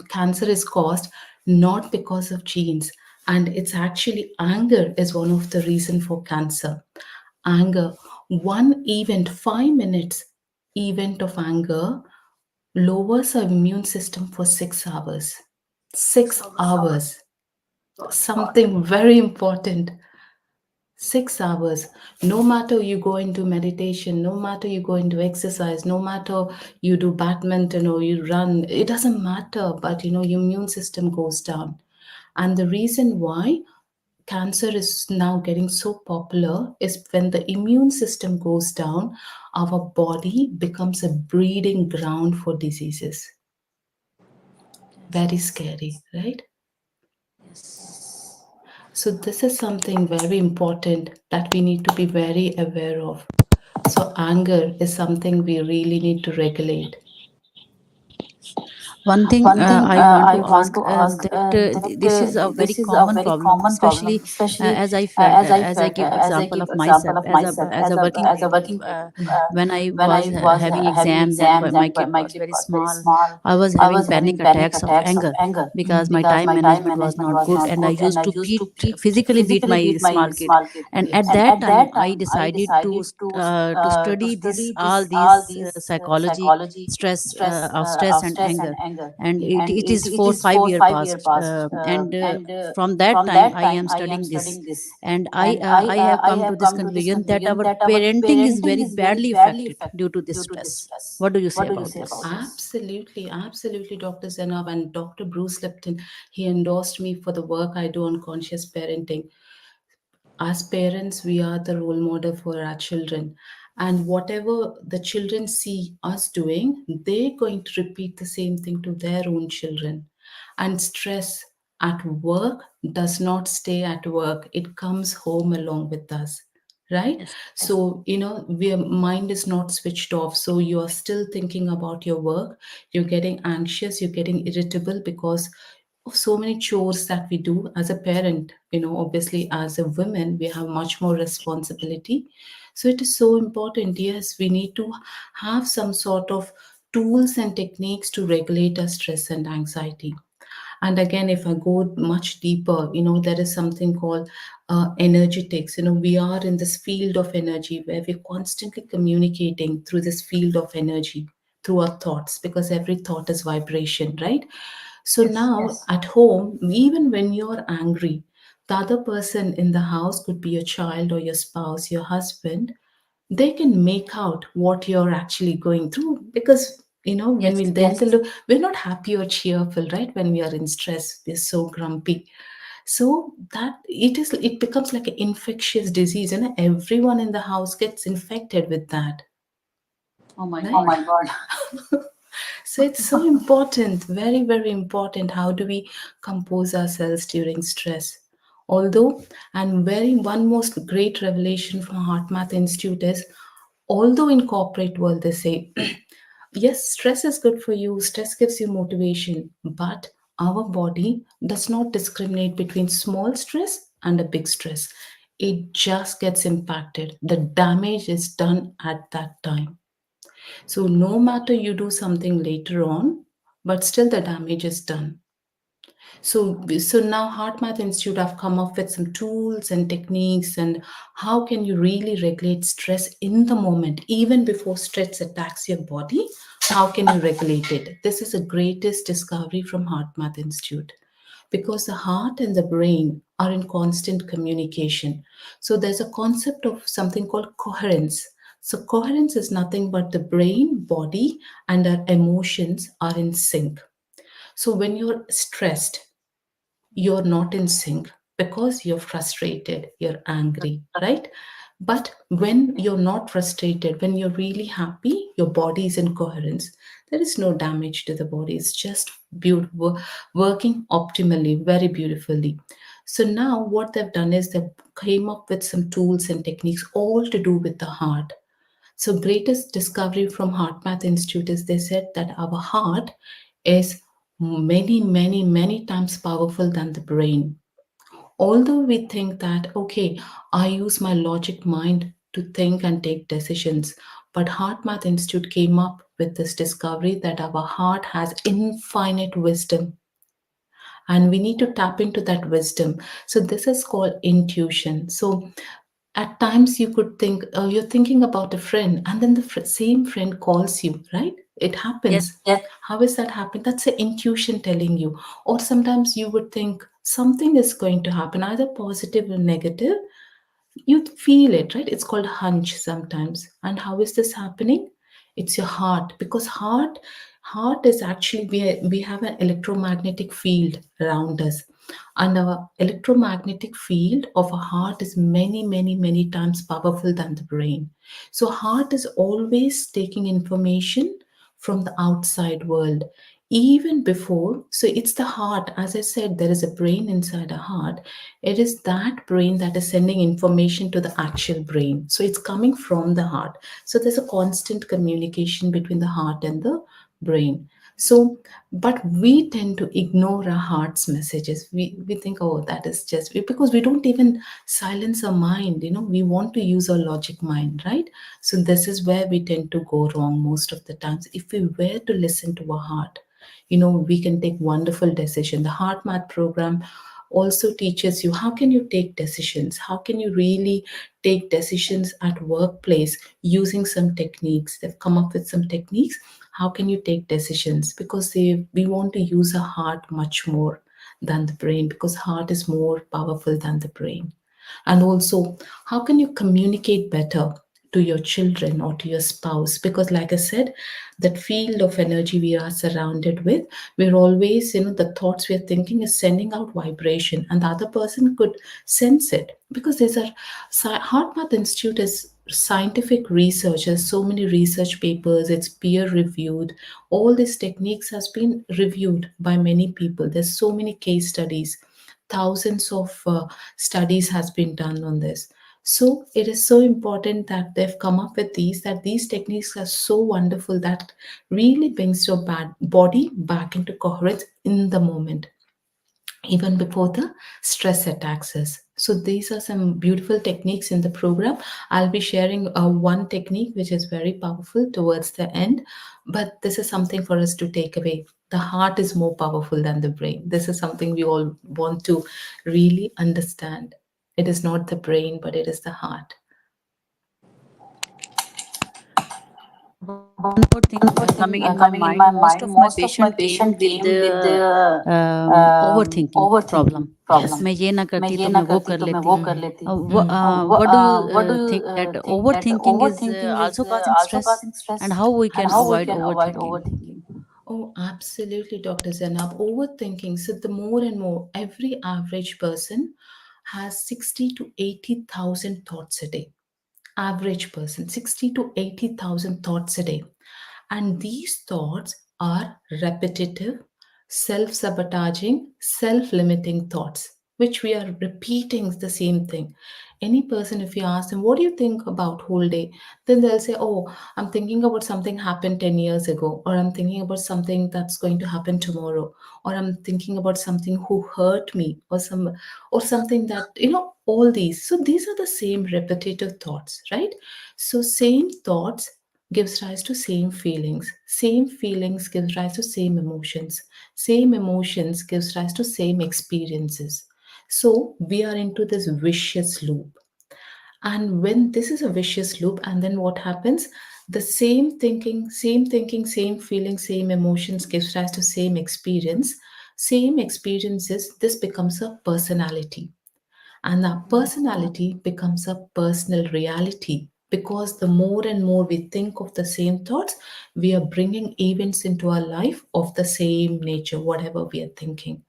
cancer is caused not because of genes, and it's actually anger is one of the reason for cancer. Anger, one event, 5 minutes event of anger lowers our immune system for 6 hours. 6 hours, something very important. 6 hours. No matter you go into meditation, no matter you go into exercise, no matter you do badminton or you run, it doesn't matter, but your immune system goes down. And the reason why cancer is now getting so popular is when the immune system goes down, our body becomes a breeding ground for diseases. Yes, Very yes, scary, right? yes. So, this is something very important that we need to be very aware of. So, anger is something we really need to regulate. One thing One thing I want I to want ask to ask that this is a very this is a common very problem, common problem, especially especially as as I I give as I example give of example myself of myself as a working as a lady. working lady. When I When was I was having having exams and exams my and kid my was kid very was very small, small, I was I having was panic having panic attacks of attacks of anger anger because my because time my time management was management not was good, not and I good, and used I to used to physically beat physically my beat my small kid. small kid. And at And that at time that I time, I decided decided to to study this study all all these these psychology psychology, stress of stress of and stress and anger. anger. And And it is it for is 5 year 4 5 year past, past. and And from that from time that I time, am I am studying this. studying this. And And I have I come to have this come to this conclusion that conclusion our that our parenting is parenting very is very badly badly affected affected due to this due to this stress. stress. What do you say What do you about say this? about this? Absolutely, absolutely, Dr. Zainab and Dr. Bruce Lipton. He endorsed me for the work I do on conscious parenting. As parents, we are the role model for our children, and whatever the children see us doing, they're going to repeat the same thing to their own children. And stress at work does not stay at work, it comes home along with us, right? Yes. So your mind is not switched off, so you are still thinking about your work, you're getting anxious, you're getting irritable because of so many chores that we do as a parent. Obviously, as a woman, we have much more responsibility. So it is so important. Yes, we need to have some sort of tools and techniques to regulate our stress and anxiety. And again, if I go much deeper, there is something called energetics. We are in this field of energy where we're constantly communicating through this field of energy, through our thoughts, because every thought is vibration, right? So Yes. now at home, even when you're angry, the other person in the house could be your child or your spouse, your husband, they can make out what you're actually going through, because when we Yes. then look, we're not happy or cheerful, right? When we are in stress, we're so grumpy. So that it becomes like an infectious disease, and everyone in the house gets infected with that, Oh my right? Oh God. my God. So it's so important, very, very important. How do we compose ourselves during stress? Although, and very one most great revelation from Heart Math Institute is, although in corporate world they say, yes, stress is good for you, stress gives you motivation, but our body does not discriminate between small stress and a big stress. It just gets impacted. The damage is done at that time. So no matter you do something later on, but still the damage is done. So now Heart Math Institute have come up with some tools and techniques, and how can you really regulate stress in the moment, even before stress attacks your body? How can you regulate it? This is the greatest discovery from Heart Math Institute, because the heart and the brain are in constant communication. So there's a concept of something called coherence. So coherence is nothing but the brain, body, and our emotions are in sync. So when you're stressed, you're not in sync because you're frustrated, you're angry, right? But when you're not frustrated, when you're really happy, your body is in coherence. There is no damage to the body. It's just beautiful, working optimally, very beautifully. So now what they've done is they came up with some tools and techniques all to do with the heart. So greatest discovery from Heart Math Institute is, they said that our heart is many, many, many times powerful than the brain. Although we think that, okay, I use my logic mind to think and take decisions, but Heart Math Institute came up with this discovery that our heart has infinite wisdom, and we need to tap into that wisdom. So this is called intuition. So at times you could think, you're thinking about a friend, and then the same friend calls you, right? It Yes. happens. Yes. How is that happening? That's the intuition telling you. Or sometimes you would think something is going to happen, either positive or negative. You feel it, right? It's called hunch sometimes. And how is this happening? It's your heart, because heart is actually, we have an electromagnetic field around us, and our electromagnetic field of a heart is many, many, many times powerful than the brain. So heart is always taking information from the outside world, even before. So it's the heart, as I said, there is a brain inside a heart. It is that brain that is sending information to the actual brain, so it's coming from the heart. So there's a constant communication between the heart and the brain. So but we tend to ignore our heart's messages. We think, oh, that is just because we don't even silence our mind. We want to use our logic mind, right? So this is where we tend to go wrong most of the times. If we were to listen to our heart, we can take wonderful decision. The Heart Math program also teaches you how can you take decisions, how can you really take decisions at workplace using some techniques. They've come up with some techniques. How can you take decisions? Because we want to use our heart much more than the brain, because heart is more powerful than the brain. And also, how can you communicate better to your children or to your spouse? Because like I said, that field of energy we are surrounded with, we're always, the thoughts we're thinking is sending out vibration, and the other person could sense it, because there's a Heart Math Institute is scientific research. There's so many research papers, it's peer reviewed. All these techniques has been reviewed by many people. There's so many case studies, thousands of studies has been done on this. So it is so important that they've come up with these techniques are so wonderful that really brings your body back into coherence in the moment, even before the stress attacks us. So these are some beautiful techniques in the program. I'll be sharing one technique which is very powerful towards the end, but this is something for us to take away. The heart is more powerful than the brain. This is something we all want to really understand. It is not the brain, but it is the heart. One more thing coming in my mind. Most of my patient came with the overthinking problem. Yes. मैं ये ना करती तो मैं वो कर लेती. What do you think that overthinking is also causing stress, and how we can avoid overthinking? Oh, absolutely, Dr. Zainab. Overthinking. So, the more and more, every average person has 60 to 80,000 thoughts a day. Average person, 60 to 80,000 thoughts a day. And these thoughts are repetitive, self sabotaging, self limiting thoughts, which we are repeating the same thing. Any person, if you ask them, what do you think about whole day? Then they'll say, oh, I'm thinking about something happened 10 years ago, or I'm thinking about something that's going to happen tomorrow, or I'm thinking about something who hurt me, or something that, all these. So these are the same repetitive thoughts, right? So same thoughts gives rise to same feelings. Same feelings gives rise to same emotions. Same emotions gives rise to same experiences. So we are into this vicious loop. And when this is a vicious loop, and then what happens? The same thinking, same feeling, same emotions gives rise to same experience. Same experiences, this becomes a personality, and our personality becomes a personal reality, because the more and more we think of the same thoughts, we are bringing events into our life of the same nature, whatever we are thinking.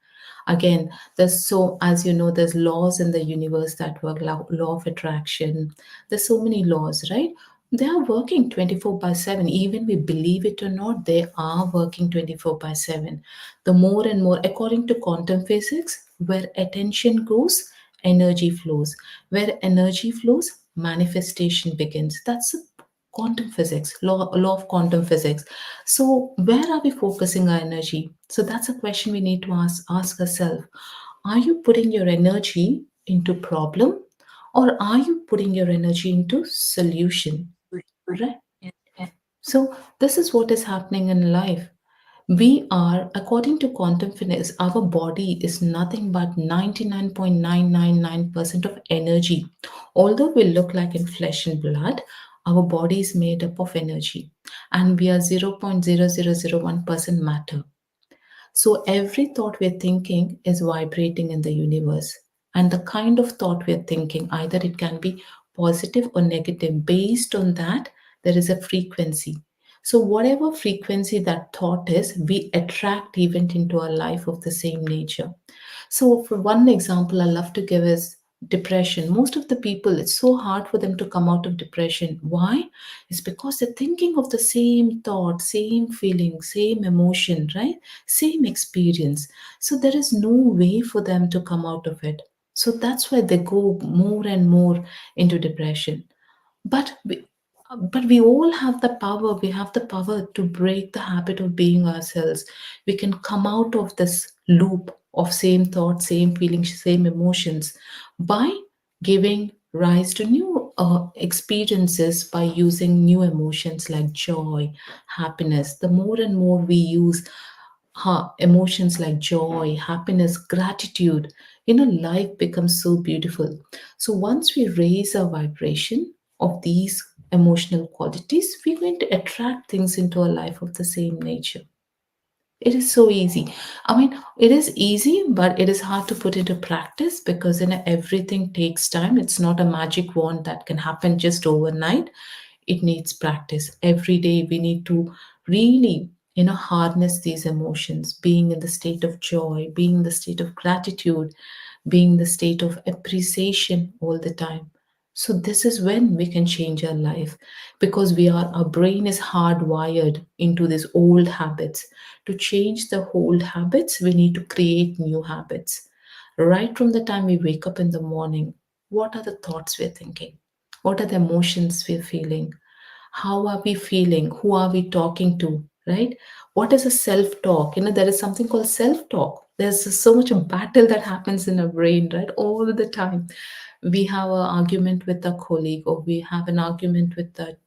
Again, there's, so as you know, there's laws in the universe that work, law of attraction. There's so many laws, right? They are working 24 by 7. Even we believe it or not, they are working 24 by 7. The more and more, according to quantum physics, where attention goes, energy flows. Where energy flows, manifestation begins. That's a quantum physics, law of quantum physics. So where are we focusing our energy? So that's a question we need to ask ourselves. Are you putting your energy into problem, or are you putting your energy into solution? Right? So this is what is happening in life. We are, according to quantum physics, our body is nothing but 99.999% of energy. Although we look like in flesh and blood, our body is made up of energy, and we are 0.0001% matter. So every thought we're thinking is vibrating in the universe. And the kind of thought we're thinking, either it can be positive or negative. Based on that, there is a frequency. So whatever frequency that thought is, we attract event into our life of the same nature. So, for one example, I love to give is depression. Most of the people, it's so hard for them to come out of depression. Why? It's because they're thinking of the same thought, same feeling, same emotion, right? Same experience. So, there is no way for them to come out of it. So, that's why they go more and more into depression. But we all have the power. We have the power to break the habit of being ourselves. We can come out of this loop of same thoughts, same feelings, same emotions by giving rise to new experiences, by using new emotions like joy, happiness. The more and more we use emotions like joy, happiness, gratitude, life becomes so beautiful. So once we raise our vibration of these emotional qualities, we're going to attract things into our life of the same nature. It is so easy. I mean, it is easy, but it is hard to put into practice, because everything takes time. It's not a magic wand that can happen just overnight. It needs practice. Every day we need to really, harness these emotions, being in the state of joy, being in the state of gratitude, being in the state of appreciation all the time. So this is when we can change our life, because our brain is hardwired into these old habits. To change the old habits, we need to create new habits. Right from the time we wake up in the morning, what are the thoughts we're thinking? What are the emotions we're feeling? How are we feeling? Who are we talking to? Right? What is a self talk? There is something called self talk. There's so much of battle that happens in our brain, right? All the time. We have an argument with a colleague, or we have an argument with a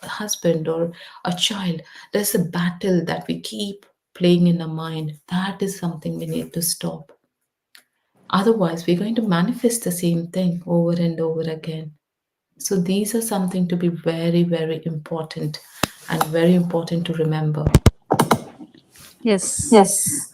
husband or a child. There's a battle that we keep playing in our mind. That is something we need to stop. Otherwise, we're going to manifest the same thing over and over again. So these are something to be very, very important, and very important to remember. Yes, Yes,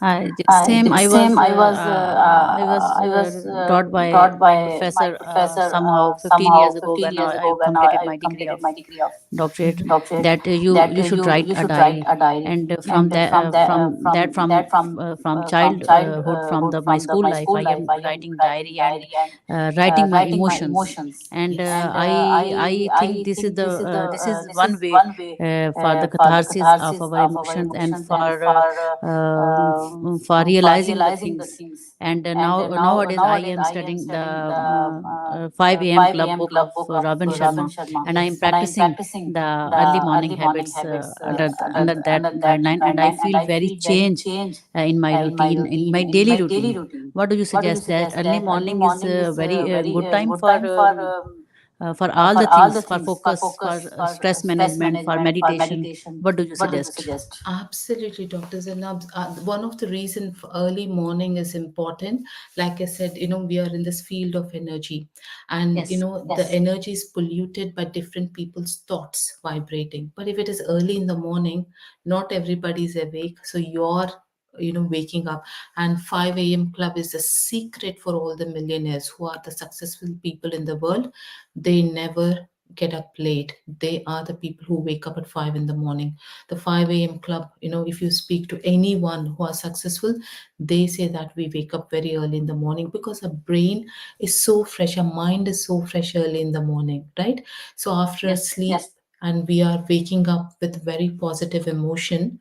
same. same. I was I was taught by taught my by my professor professor somehow 15 somehow years ago 15 when years I ago when completed I my degree completed of my degree of doctorate, doctorate, that that you should write you a should write diary, a diary, and and from that from from childhood, from childhood the my from the school my life, I school life, am I am writing writing diary and diary and writing my writing my emotions. emotions. And And I think I this is think the this is this one is way one way for the for the catharsis of catharsis our of our emotions, and emotions, and for for realizing the realizing the things. things. And And nowadays I nowadays am I am studying the studying the 5 a.m. 5 club a.m. book club of book of Robin Robin Sharma, Sharma, and I am and I am practicing practicing the early the morning early morning habits habits under that under that guideline, and I guideline, and feel I very feel very change change in my in my routine, in routine, my in daily my daily routine. routine. What do you What do you suggest? That suggest? early That early morning is morning a is very a very good time good time for all the for all things, the for things, for focus, for focus, for stress stress management, for management, for meditation. meditation. What do you What do you suggest? suggest? Absolutely, Dr. Zainab. One of the reason for early morning is important. Like I said, we are in this field of energy, and Yes, the energy is polluted by different people's thoughts vibrating. But if it is early in the morning, not everybody is awake, so you're waking up. And 5 a.m. club is a secret for all the millionaires who are the successful people in the world. They never get up late. They are the people who wake up at 5 in the morning. The 5 a.m. club, if you speak to anyone who are successful, they say that we wake up very early in the morning because our brain is so fresh, our mind is so fresh early in the morning, right? So after a yes, sleep, yes, and we are waking up with very positive emotion,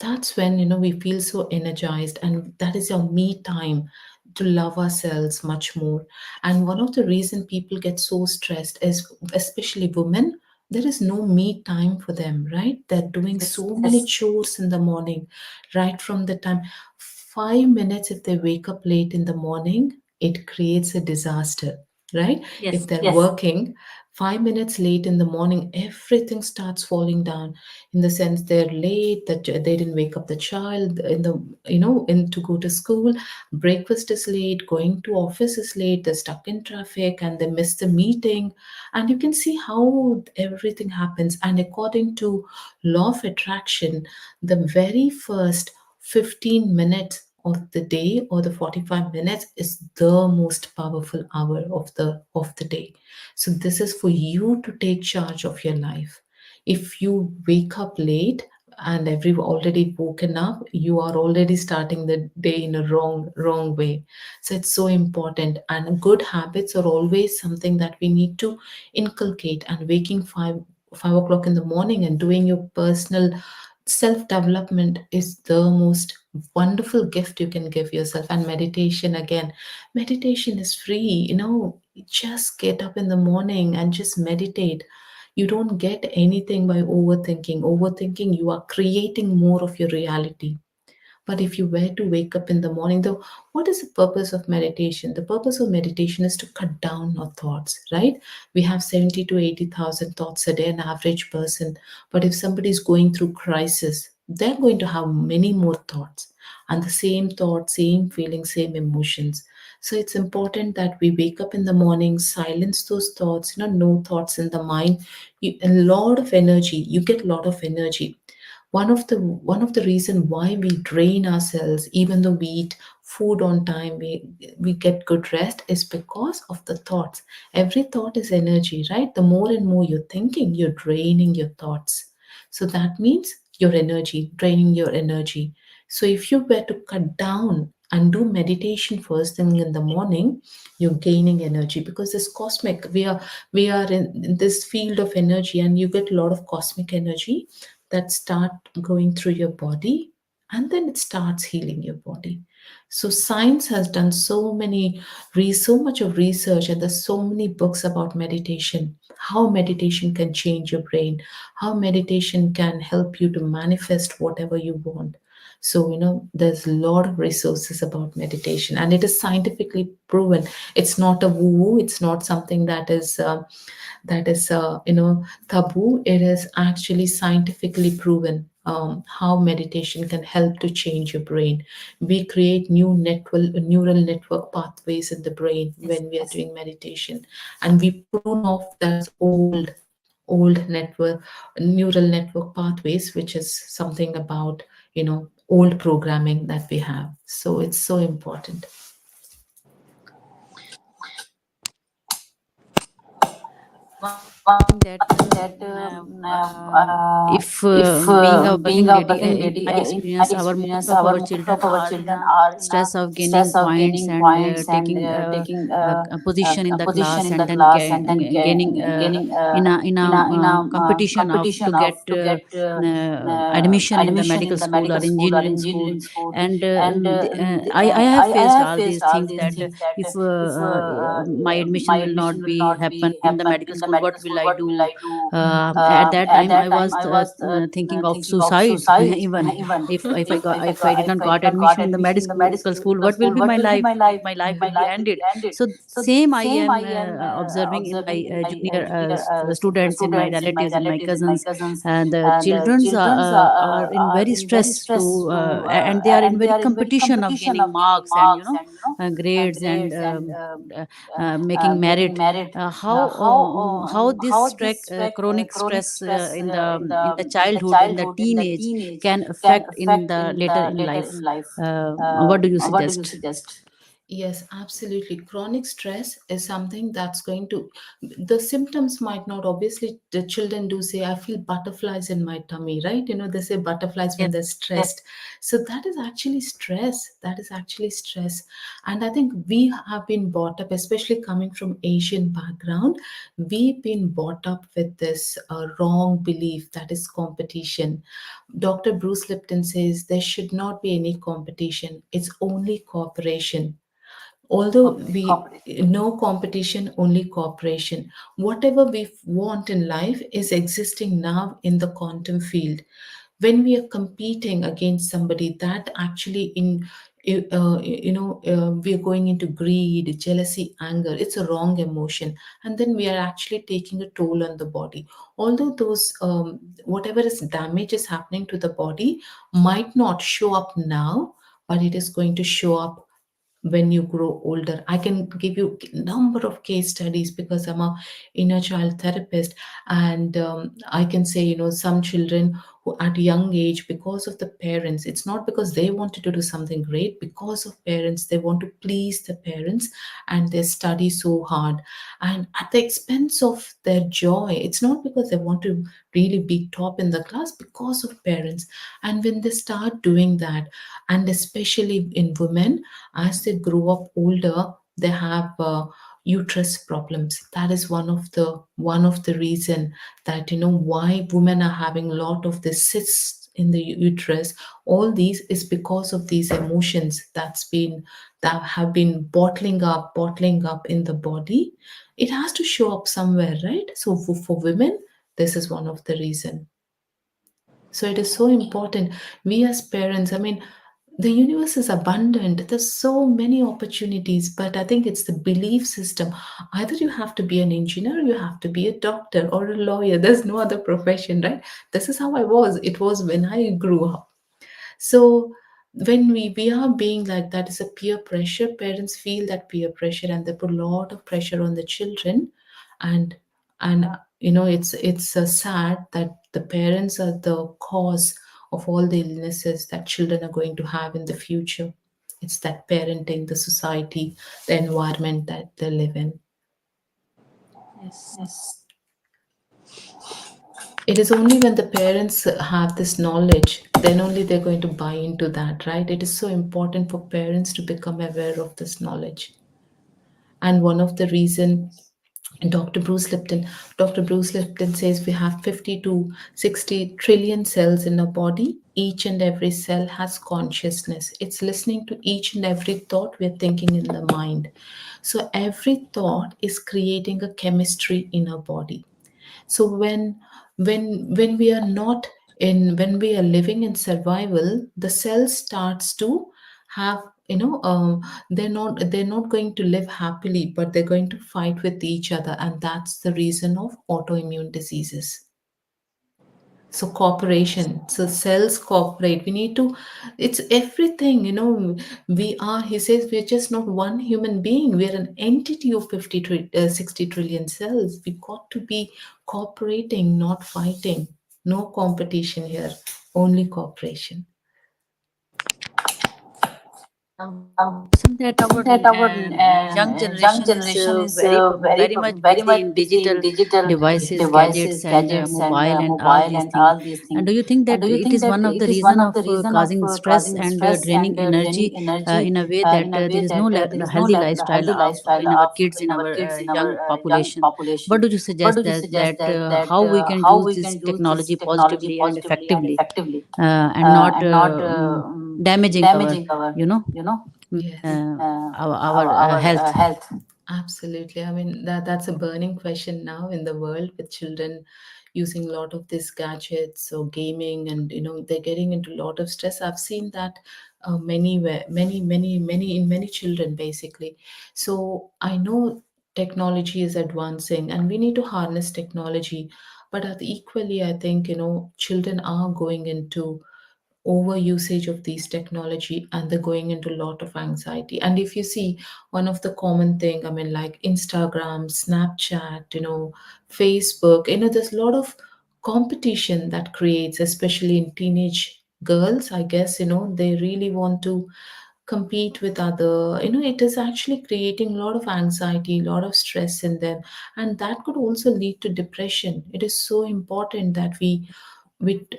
that's when we feel so energized, and that is our me time to love ourselves much more. And one of the reason people get so stressed is, especially women, there is no me time for them, right? They're doing yes, so many chores in the morning, right from the time 5 minutes. If they wake up late in the morning, it creates a disaster, right? If yes, they're, yes, working 5 minutes late in the morning, everything starts falling down, in the sense they're late, that they didn't wake up the child in the in to go to school, breakfast is late, going to office is late, they're stuck in traffic and they miss the meeting. And you can see how everything happens. And according to law of attraction, the very first 15 minutes of the day, or the 45 minutes, is the most powerful hour of the day. So this is for you to take charge of your life. If you wake up late and every already woken up, you are already starting the day in a wrong way. So it's so important, and good habits are always something that we need to inculcate. And waking 5 o'clock in the morning and doing your personal self development is the most wonderful gift you can give yourself. And meditation, again, meditation is free. Just get up in the morning and just meditate. You don't get anything by overthinking. You are creating more of your reality. But if you were to wake up in the morning, though, what is the purpose of meditation? The purpose of meditation is to cut down our thoughts, right? We have 70 to 80,000 thoughts a day, an average person. But if somebody is going through crisis, they're going to have many more thoughts, and the same thoughts, same feelings, same emotions. So it's important that we wake up in the morning, silence those thoughts, no thoughts in the mind. A lot of energy, you get a lot of energy. One of the reason why we drain ourselves, even though we eat food on time, we get good rest, is because of the thoughts. Every thought is energy, right? The more and more you're thinking, you're draining your thoughts. So that means your energy, draining your energy. So if you were to cut down and do meditation first thing in the morning, you're gaining energy, because this cosmic, we are in this field of energy, and you get a lot of cosmic energy that start going through your body, and then it starts healing your body. So science has done so much of research, and there's so many books about meditation, how meditation can change your brain, how meditation can help you to manifest whatever you want. So there's a lot of resources about meditation, and it is scientifically proven. It's not a woo woo, it's not something that is taboo. It is actually scientifically proven, how meditation can help to change your brain. We create neural network pathways in the brain yes, when we are doing meditation, and we prune off that's old network neural network pathways, which is something about old programming that we have. So it's so important. One thing that if being a working lady, in my experience, our most of our children are in a stress of gaining points and taking a position in the class, and then gaining in a competition of to get admission in the medical school or engineering school. And I have faced all these things that if my admission will not be happen in the medical school, what will I do? At that time I was thinking of suicide. Even if I did not got admission in the medical school, what will be my life? My life will be ended. So same I am observing in my junior students, in my relatives, in my cousins. And the childrens are in very stress to and they are in very competition of gaining marks and grades and making merit. How this chronic stress in the childhood, in the teenage, can affect in the later in life. What do you suggest? Yes, absolutely. Chronic stress is something that's going to, the symptoms might not, obviously, the children do say, I feel butterflies in my tummy, right? They say butterflies when Yes. they're stressed. So that is actually stress. That is actually stress. And I think we have been brought up, especially coming from Asian background, we've been brought up with this wrong belief that is competition. Dr. Bruce Lipton says there should not be any competition. It's only cooperation. Although we no competition, only cooperation. Whatever we want in life is existing now in the quantum field. When we are competing against somebody, that actually we are going into greed, jealousy, anger. It's a wrong emotion, and then we are actually taking a toll on the body. Although those whatever is damage is happening to the body might not show up now, but it is going to show up when you grow older. I can give you number of case studies because I'm a inner child therapist, and I can say, some children who at young age, because of the parents, it's not because they wanted to do something great, because of parents, they want to please the parents, and they study so hard, and at the expense of their joy. It's not because they want to really be top in the class, because of parents. And when they start doing that, and especially in women, as they grow up older, they have uterus problems. That is one of the reason that why women are having a lot of the cysts in the uterus. All these is because of these emotions that have been bottling up in the body. It has to show up somewhere, right? So for women, this is one of the reason. So it is so important. We as parents, I mean, the universe is abundant. There's so many opportunities, but I think it's the belief system. Either you have to be an engineer, or you have to be a doctor or a lawyer. There's no other profession, right? This is how I was. It was when I grew up. So when we are being like that, is a peer pressure. Parents feel that peer pressure, and they put a lot of pressure on the children. And it's sad that the parents are the cause of all the illnesses that children are going to have in the future. It's that parenting, the society, the environment that they live in. Yes. It is only when the parents have this knowledge, then only they're going to buy into that, right? It is so important for parents to become aware of this knowledge. And one of the reason, Dr. Bruce Lipton, Dr. Bruce Lipton says we have 50 to 60 trillion cells in our body. Each and every cell has consciousness. It's listening to each and every thought we're thinking in the mind. So every thought is creating a chemistry in our body. So when we are not in when we are living in survival, the cell starts to have, they're not going to live happily, but they're going to fight with each other, and that's the reason of autoimmune diseases. So cooperation, so cells cooperate. We need to, it's everything, he says we're just not one human being, we're an entity of 60 trillion cells. We got to be cooperating, not fighting. No competition here, only cooperation. Isn't that our young Young generation is generation is very much very busy much in busy in digital digital devices, devices, gadgets, and gadgets, and mobile and all mobile these and things? all these And things. do you think And that do you it think is that one of the it is one reason of of the reason of causing stress causing and stress draining and draining energy energy in a way in that a way there is no that there is no healthy lifestyle healthy of lifestyle in our of kids, in in our our kids, in our young young population? What population? do you What suggest do you that suggest how we can how use we this can use this technology technology positively and positively and effectively, effectively, and not and not damaging our, damaging our, you know, you know, uh, Yes. our health? Health? Absolutely. I mean, that's a burning question now in the world, with children using a lot of these gadgets or gaming, and they're getting into a lot of stress. I've seen that many in many children basically. So I know technology is advancing, and we need to harness technology, but equally, I think children are going into over usage of these technology, and they're going into a lot of anxiety. And if you see, one of the common thing, I mean, like Instagram, Snapchat, Facebook, there's a lot of competition that creates, especially in teenage girls, I guess. They really want to compete with other. It is actually creating a lot of anxiety, a lot of stress in them, and that could also lead to depression. It is so important that we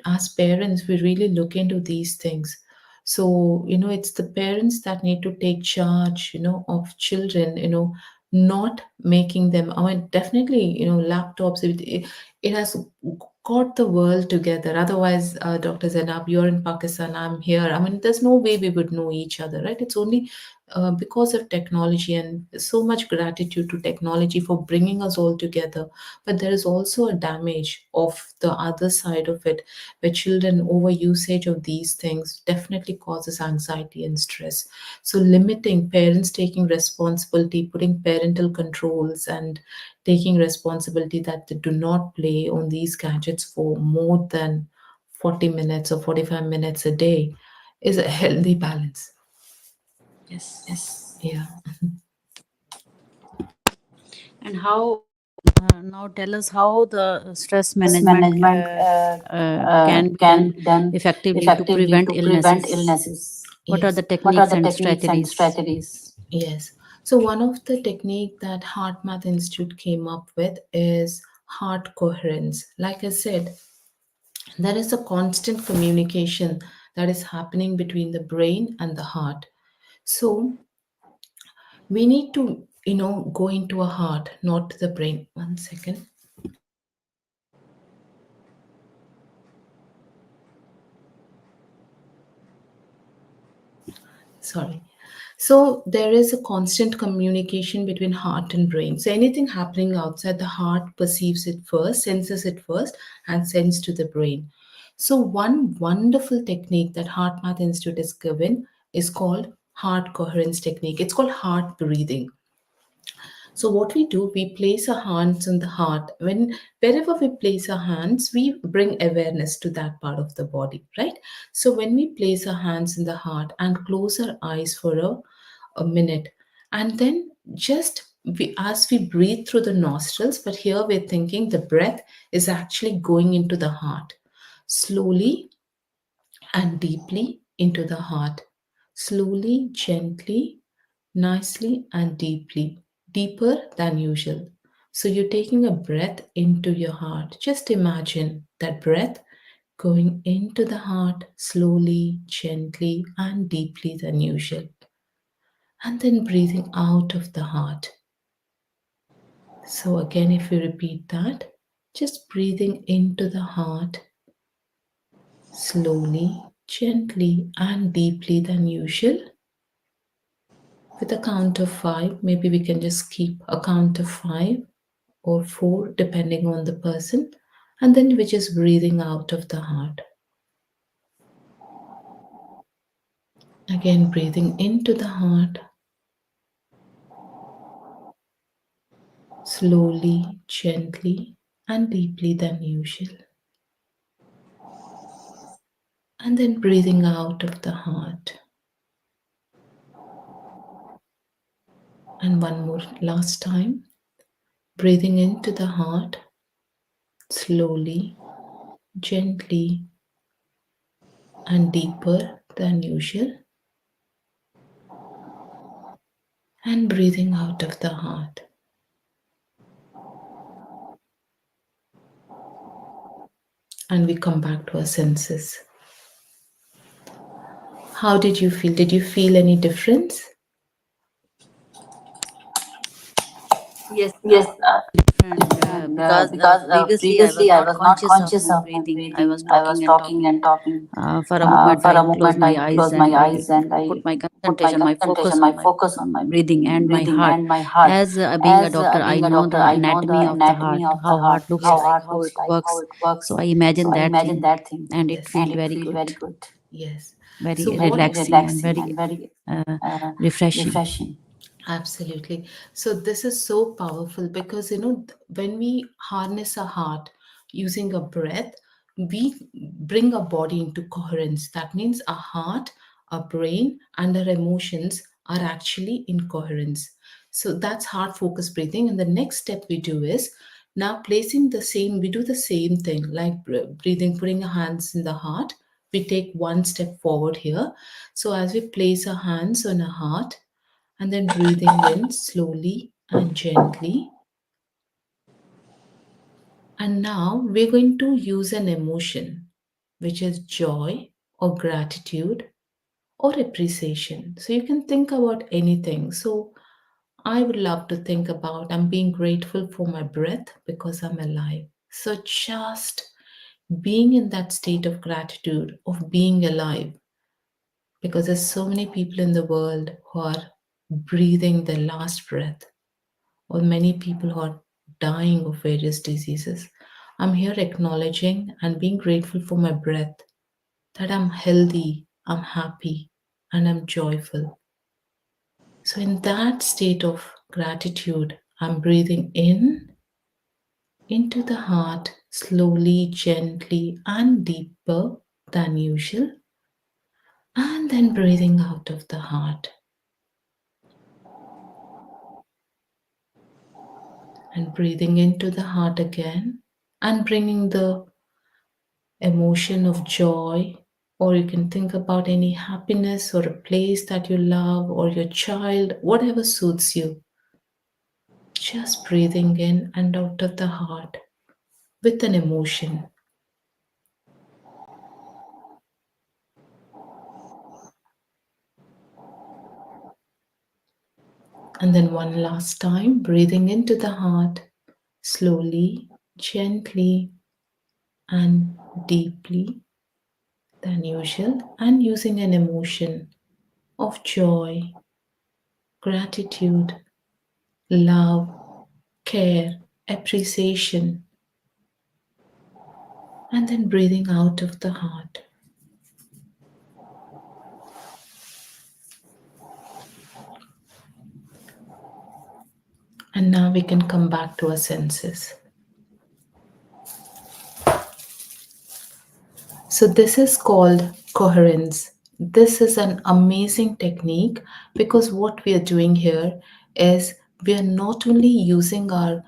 as parents, we really look into these things. So it's the parents that need to take charge of children, not making them, I mean, definitely, laptops, it has got the world together. Otherwise, Dr. Zainab, you're in Pakistan, I'm here. I mean, there's no way we would know each other, right? It's only because of technology, and so much gratitude to technology for bringing us all together. But there is also a damage of the other side of it, where children over usage of these things definitely causes anxiety and stress. So limiting, parents taking responsibility, putting parental controls, and taking responsibility that they do not play on these gadgets for more than 40 minutes or 45 minutes a day, is a healthy balance. Yes. Yes. Yeah. And how, now tell us how the stress Stress management management can be can done be done effectively to effectively prevent to prevent illnesses? illnesses. What are Yes. the What are techniques the and techniques and strategies? strategies? Yes. So one of the technique that Heart Math Institute came up with is heart coherence. Like I said, there is a constant communication that is happening between the brain and the heart. So we need to, go into a heart, not the brain. One second. Sorry. So there is a constant communication between heart and brain. So anything happening outside the heart perceives it first, senses it first, and sends to the brain. So one wonderful technique that Heart Math Institute has given is called heart coherence technique. It's called heart breathing. So what we do, we place our hands on the heart. Wherever we place our hands, we bring awareness to that part of the body, right? So when we place our hands in the heart and close our eyes for a minute, and then just as we breathe through the nostrils, but here we're thinking the breath is actually going into the heart. Slowly and deeply into the heart. Slowly, gently, nicely, and deeply, deeper than usual. So you're taking a breath into your heart. Just imagine that breath going into the heart slowly, gently, and deeply than usual. And then breathing out of the heart. So, again, if you repeat that, just breathing into the heart slowly, gently, and deeply than usual. With a count of five, maybe we can just keep a count of five or four, depending on the person, and then we're just breathing out of the heart. Again, breathing into the heart slowly, gently, and deeply than usual, and then breathing out of the heart. And one more last time, breathing into the heart slowly, gently, and deeper than usual, and breathing out of the heart. And we come back to our senses. How did you feel? Did you feel any difference? Yes, Yes, different because because previously I was previously I not was not conscious of conscious my of my breathing. I was breathing. I was talking and talking talking. and talking. For a moment, For I a closed moment, my I eyes closed my and I eyes and put I my put my concentration, my focus concentration, on my my focus on my breathing and my breathing heart. and my heart. As being a As doctor, I being a know doctor, the I know anatomy the of the heart, anatomy of the how heart heart, looks how like, heart how looks it like, how works. it works. So I So imagined I that imagine thing, that thing, and it felt and it very felt good, very good. Yes. So very what? Very relaxing, and relaxing very and very uh, refreshing. refreshing. Absolutely. So this is so powerful because when we harness our heart using a breath, we bring our body into coherence. That means our heart, our brain, and our emotions are actually in coherence. So that's heart focused breathing. And the next step we do is now placing the same, we do the same thing like breathing, putting our hands in the heart. We take one step forward here. So as we place our hands on our heart, and then breathing in slowly and gently. And now we're going to use an emotion, which is joy or gratitude or appreciation. So you can think about anything. So I would love to think about I'm being grateful for my breath because I'm alive. So just being in that state of gratitude of being alive, because there's so many people in the world who are breathing their last breath, or many people who are dying of various diseases. I'm here acknowledging and being grateful for my breath, that I'm healthy, I'm happy, and I'm joyful. So, in that state of gratitude, I'm breathing in into the heart slowly, gently, and deeper than usual, and then breathing out of the heart and breathing into the heart again and bringing the emotion of joy, or you can think about any happiness or a place that you love or your child, whatever suits you. Just breathing in and out of the heart with an emotion. And then one last time, breathing into the heart slowly, gently, and deeply than usual, and using an emotion of joy, gratitude, love, care, appreciation, and then breathing out of the heart. And now we can come back to our senses. So, this is called coherence. This is an amazing technique because what we are doing here is we are not only using our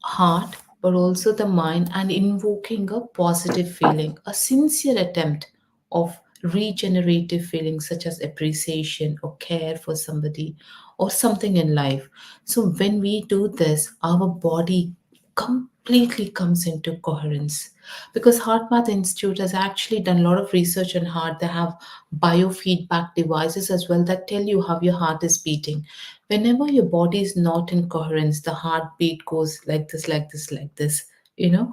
heart but also the mind and invoking a positive feeling, a sincere attempt of regenerative feelings such as appreciation or care for somebody or something in life. So, when we do this, our body completely comes into coherence because HeartMath Institute has actually done a lot of research on heart. They have biofeedback devices as well that tell you how your heart is beating. Whenever your body is not in coherence, the heartbeat goes like this, like this, like this. You know,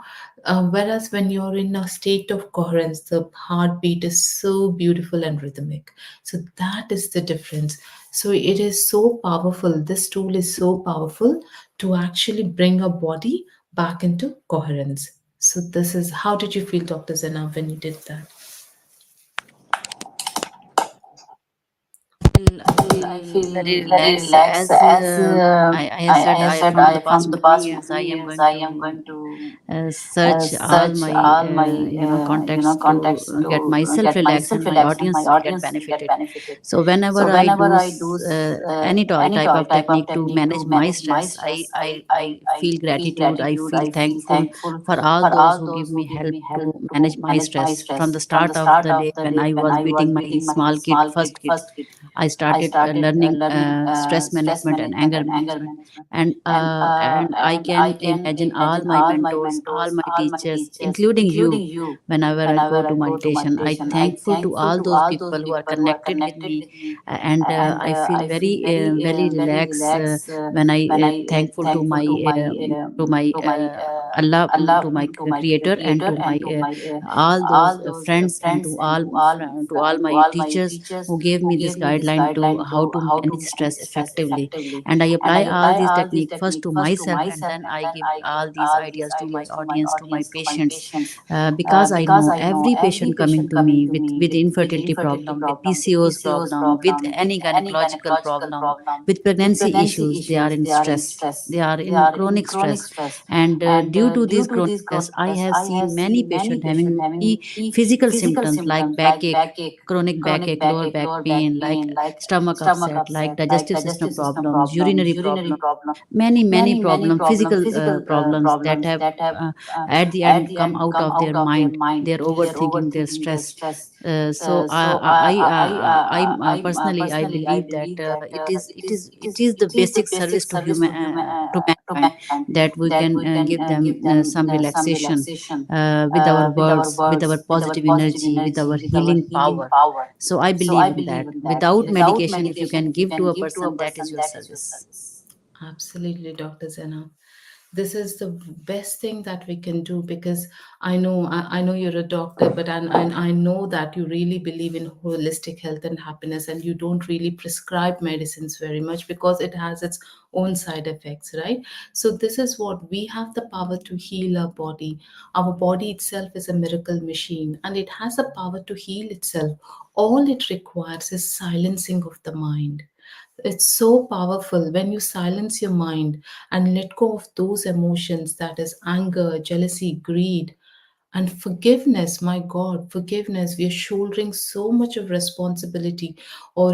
whereas when you're in a state of coherence, the heartbeat is so beautiful and rhythmic. So that is the difference. So it is so powerful. This tool is so powerful to actually bring a body back into coherence. So this is how did you feel, Dr. Zena, when you did that? I I feel very feel very relaxed relaxed as as I have said, I have I said from the I from past the many past years I many am years going I am to going to search all my contacts to get myself relaxed and my audience get benefited. So whenever I do any type of technique to manage my stress, I feel gratitude, I feel thankful for all those who give me help to manage my stress. From the start of the day, when I was beating my small kid, first kid, I started learning stress management and anger management, and I can imagine all my mentors, all my teachers, including you. Whenever I go to meditation, I thankful to all those people who are connected with me, and I feel very relaxed when I thankful to my Allah, to my creator, and to my all those friends, and to all my teachers who gave me this guideline to how to manage stress effectively. And I apply all these techniques first to myself, and then I give all these ideas to my audience, to my patients, because I know every patient coming to me with infertility problem, with PCOS problem, with any gynecological problem, with pregnancy issues, they are in stress, they are in chronic stress. And due to this chronic stress, I have seen many patients having many physical symptoms like backache, chronic backache, lower back pain, like stomach upset, like digestive system problems, urinary problem, many problems, physical problems that have at the end come out of their mind, their overthinking, their stress. So I personally I believe that it is the basic service to human, to mankind, that we can give them some relaxation with our words, with our positive energy, with our healing power. So I believe in that. Without medication, if you can give to a person, that is your service. Absolutely, Dr. Zena. This is the best thing that we can do, because I know you're a doctor, but I know that you really believe in holistic health and happiness, and you don't really prescribe medicines very much because it has its own side effects, right? So this is what we have: the power to heal our body. Our body itself is a miracle machine, and it has the power to heal itself. All it requires is silencing of the mind. It's so powerful when you silence your mind and let go of those emotions, that is anger, jealousy, greed, and forgiveness. My God, forgiveness. We are shouldering so much of responsibility, or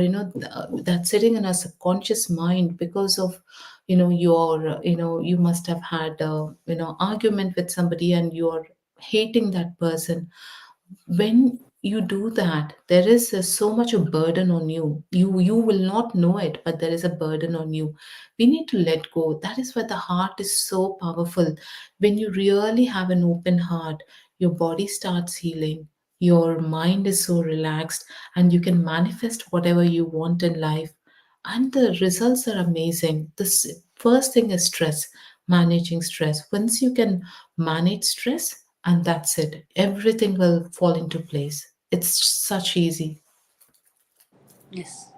that's sitting in our subconscious mind because of your you must have had argument with somebody and you're hating that person. When you do that, there is so much of burden on you. You will not know it, but there is a burden on you. We need to let go. That is why the heart is so powerful. When you really have an open heart, your body starts healing, your mind is so relaxed, and you can manifest whatever you want in life, and the results are amazing. First thing is stress. Managing stress. Once you can manage stress, and that's it, everything will fall into place. It's such easy. Yes.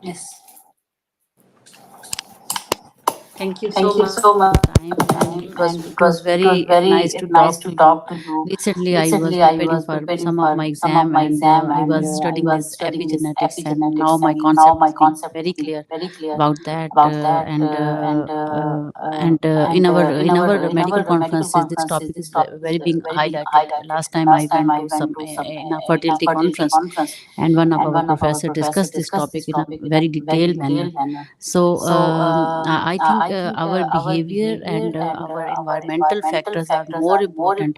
Thank you so much for your time, and it was very nice to talk to you. Recently, I was preparing for some of my exam, and I was studying this epigenetics, and now my concept is being very clear about that. And in our medical conferences, this topic is very being highlighted. Last time I went to some in a fertility conference, and one of our professor discussed this topic in a very detailed manner. So I think our behavior and our environmental factors are more important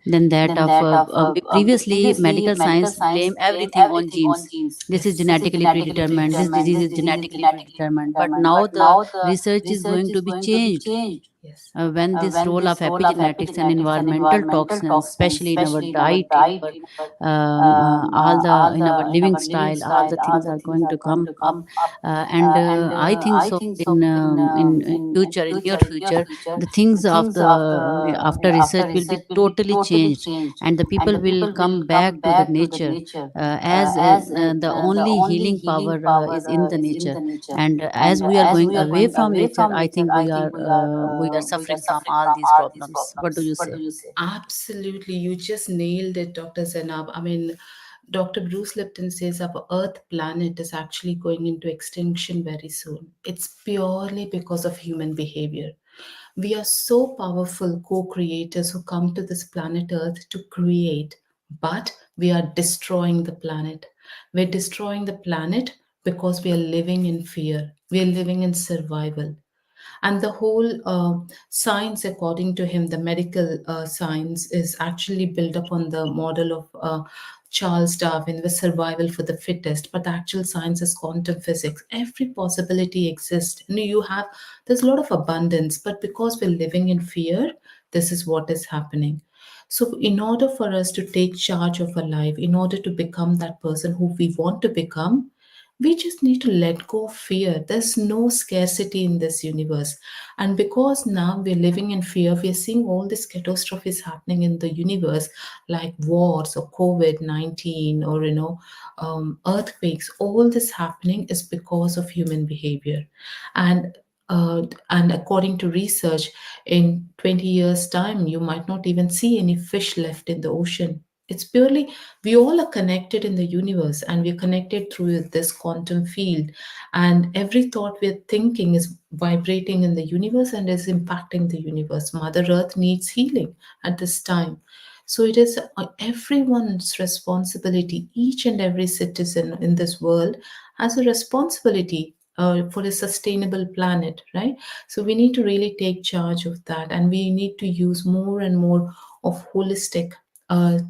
than that of previously medical science blame everything on genes. This is genetically predetermined, this disease is genetically predetermined, but now the research is going to be changed Yes. when this role of epigenetics and environmental toxins, especially in our diet, in our all the in our living style, all the things are going to come up, and I think so. In future, in near future, the things of the after research will be totally changed, and the people will come back to the nature, as the only healing power is in the nature. And as we are going away from nature, I think we are suffering from all these problems. What do you say? Absolutely. You just nailed it, Dr. Zainab. I mean, Dr. Bruce Lipton says our Earth planet is actually going into extinction very soon. It's purely because of human behavior. We are so powerful co creators who come to this planet Earth to create, but we are destroying the planet. We're destroying the planet because we are living in fear, we are living in survival. And the whole science, according to him, the medical science is actually built upon the model of Charles Darwin with survival for the fittest, but the actual science is quantum physics. Every possibility exists. You have, there's a lot of abundance, but because we're living in fear, this is what is happening. So in order for us to take charge of our life, in order to become that person who we want to become, we just need to let go of fear. There's no scarcity in this universe. And because now we're living in fear, we're seeing all these catastrophes happening in the universe, like wars or COVID-19 or, earthquakes. All this happening is because of human behavior. And and according to research, in 20 years' time, you might not even see any fish left in the ocean. It's purely, we all are connected in the universe, and we're connected through this quantum field. And every thought we're thinking is vibrating in the universe and is impacting the universe. Mother Earth needs healing at this time. So it is everyone's responsibility. Each and every citizen in this world has a responsibility for a sustainable planet, right? So we need to really take charge of that, and we need to use more and more of holistic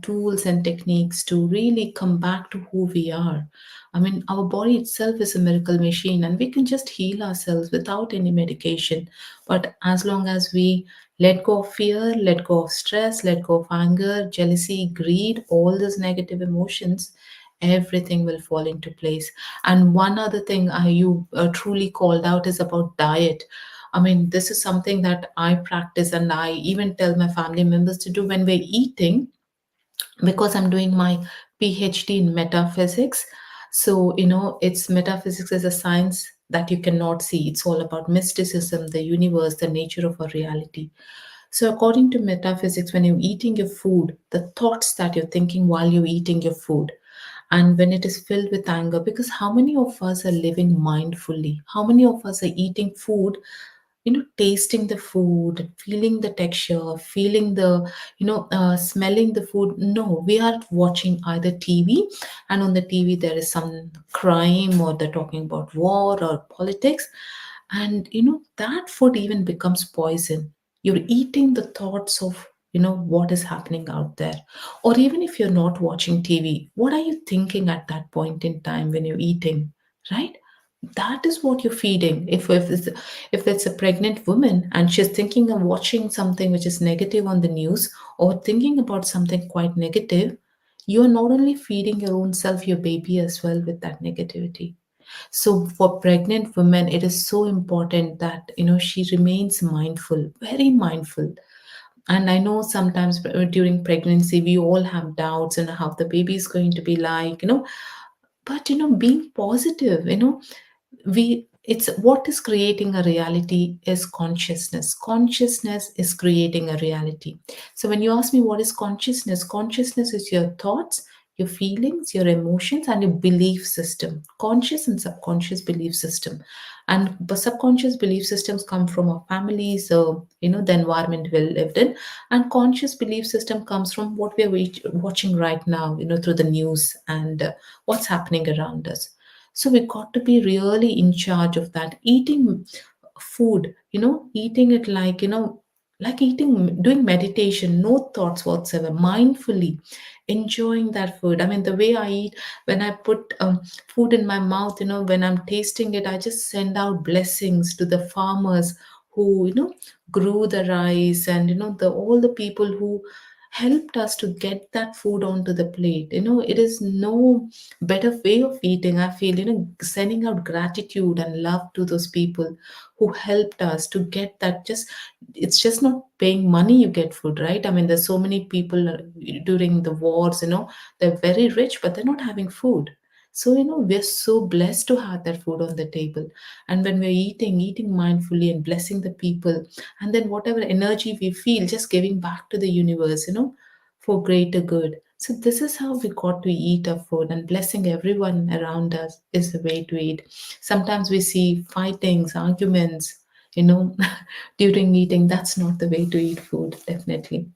tools and techniques to really come back to who we are. I mean, our body itself is a miracle machine, and we can just heal ourselves without any medication. But as long as we let go of fear, let go of stress, let go of anger, jealousy, greed, all those negative emotions, everything will fall into place. And one other thing you truly called out is about diet. I mean, this is something that I practice, and I even tell my family members to do when we're eating, because I'm doing my PhD in metaphysics. So, it's metaphysics is a science that you cannot see. It's all about mysticism, the universe, the nature of our reality. So, according to metaphysics, when you're eating your food, the thoughts that you're thinking while you're eating your food, and when it is filled with anger, because how many of us are living mindfully? How many of us are eating food, tasting the food, feeling the texture, feeling the, smelling the food? No, we are watching either TV, and on the TV there is some crime, or they're talking about war or politics, and that food even becomes poison. You're eating the thoughts of, what is happening out there. Or even if you're not watching TV, what are you thinking at that point in time when you're eating, right? That is what you're feeding. If it's a pregnant woman and she's thinking of watching something which is negative on the news, or thinking about something quite negative, you're not only feeding your own self, your baby as well, with that negativity. So for pregnant women, it is so important that she remains mindful, very mindful. And I know sometimes during pregnancy we all have doubts on how the baby is going to be like, but being positive, we it's what is creating a reality is consciousness is creating a reality. So when you ask me what is consciousness, consciousness is your thoughts, your feelings, your emotions, and your belief system. Conscious and subconscious belief system. And the subconscious belief systems come from our families, so the environment we lived in. And conscious belief system comes from what we are watching right now, through the news, and what's happening around us. So we got to be really in charge of that. Eating food, eating it like, like eating, doing meditation, no thoughts whatsoever, mindfully enjoying that food. I mean, the way I eat, when I put food in my mouth, when I'm tasting it, I just send out blessings to the farmers who, grew the rice, and, the all the people who helped us to get that food onto the plate. It is no better way of eating, I feel, sending out gratitude and love to those people who helped us to get that. Just, it's just not paying money you get food, right? I mean, there's so many people during the wars, they're very rich but they're not having food. So we're so blessed to have that food on the table. And when we're eating mindfully and blessing the people, and then whatever energy we feel, just giving back to the universe, for greater good. So this is how we got to eat our food, and blessing everyone around us is the way to eat. Sometimes we see fightings, arguments, you know, during eating. That's not the way to eat food, definitely.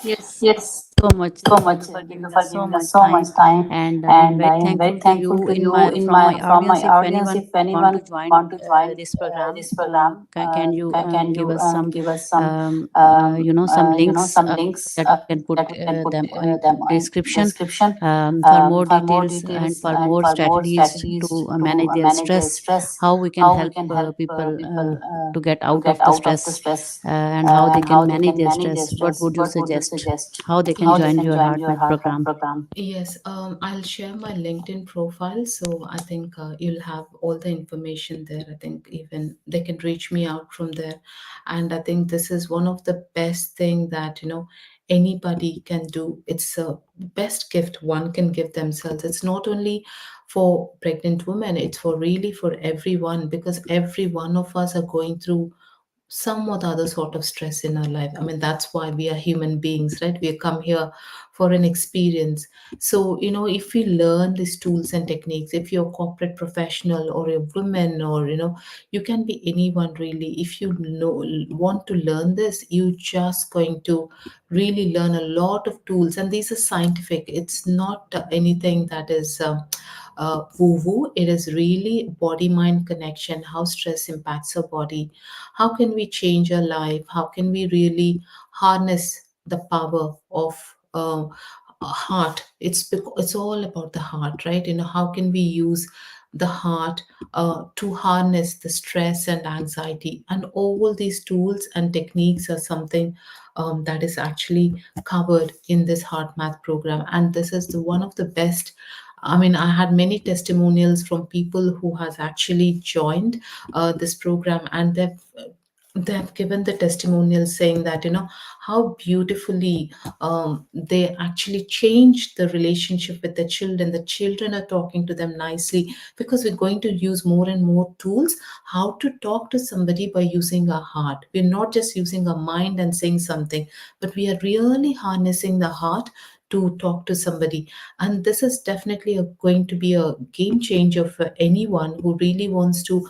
Yes, thank Yes, you so much, so much. for Thank you giving for us so giving us much so much time, time, and I am and very I am very thankful to thankful you to in you my in from my my from my audience. If audience. anyone If want to anyone join want to join this program, this program, can you can give you us some give us some some links some links that we can put that we can put them in them in description description for more for more details and details for and more for more strategies strategies to to manage their manage their stress, stress, how we can how we help can help people people to get to out of get the out of the stress, stress, and how they and how can they manage can their manage their stress. What stress. would you What would you suggest? suggest? How they can How they join can your join heart your math Heart Math program? program? Yes, I'll share my LinkedIn profile. So I think you'll have all the information there. I think even they can reach me out from there. And I think this is one of the best thing that, anybody can do. It's a best gift one can give themselves. It's not only for pregnant women, it's for really for everyone, because every one of us are going through some or the other sort of stress in our life. I mean, that's why we are human beings, right? We come here for an experience. So, if we learn these tools and techniques, if you're a corporate professional or a woman, or, you can be anyone really. If you want to learn this, you just going to really learn a lot of tools. And these are scientific. It's not anything that is woo woo. It is really body mind connection, how stress impacts our body, how can we change our life, how can we really harness the power of a heart. It's all about the heart, right? How can we use the heart to harness the stress and anxiety, and all these tools and techniques are something that is actually covered in this heart math program. And this is one of the best. I mean, I had many testimonials from people who has actually joined this program, and they've given the testimonials saying that, how beautifully they actually changed the relationship with the children. The children are talking to them nicely, because we're going to use more and more tools how to talk to somebody by using our heart. We're not just using our mind and saying something, but we are really harnessing the heart to talk to somebody. And this is definitely going to be a game changer for anyone who really wants to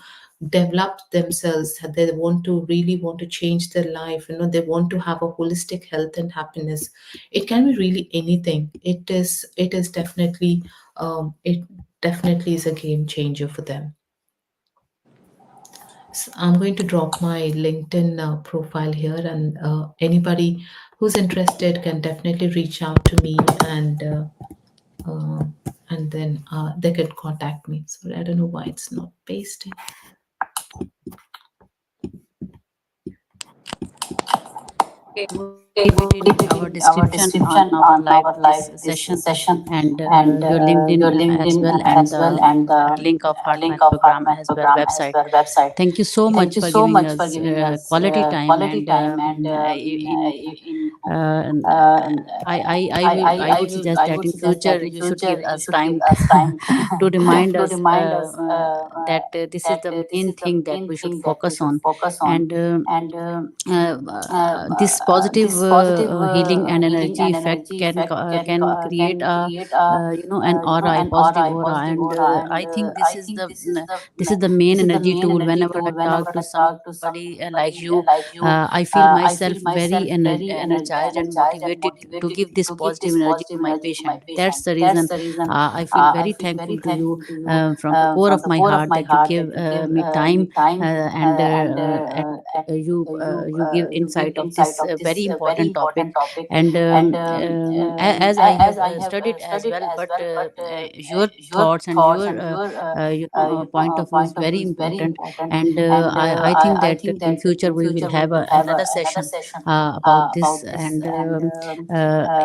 develop themselves. They want to really want to change their life. They want to have a holistic health and happiness. It can be really anything. It is definitely it definitely is a game changer for them. So I'm going to drop my LinkedIn profile here, and anybody who's interested can definitely reach out to me, uh, and then they can contact me. So I don't know why it's not pasted. Okay, we'll Okay, leave we'll it leave in it our in our description on description our on live our this live this session, session, and and your your LinkedIn as LinkedIn well, and as the well, and the link of Heart link Math of Heart program Math as well program as website. well website. Thank you so Thank much you for so giving much for us giving us quality time, quality and time, and in in and uh, I would suggest I that would in suggest that future in you should future give you us should give time us time to remind to us remind us that this is that the this main is the thing that main we should thing that we focus should on. focus on. And And this positive this positive healing and healing energy and effect energy effect can create can a create a an aura, a an aura, positive a aura. positive And aura. And I think I think this is the main this is the energy main tool. energy Whenever tool. I Whenever talk I to talk to somebody like somebody you, like you, I feel I myself feel myself very very energized and energized and motivated to motivated give this to give positive this energy to positive my energy to my patient. That's patient. the That's reason the reason I feel I very feel very thankful to you thankful to you from the core from of the my core of heart my that you heart give that you give me time, me time, and you give you give insight of insight this of this very very important topic. important topic. And And as I have as I have studied as studied well, as but well, but your your thoughts and thoughts your and your point of view is point of view very is very important. important. And And I think I that think in that future in we will future we have will have another another session session about this. about this. And And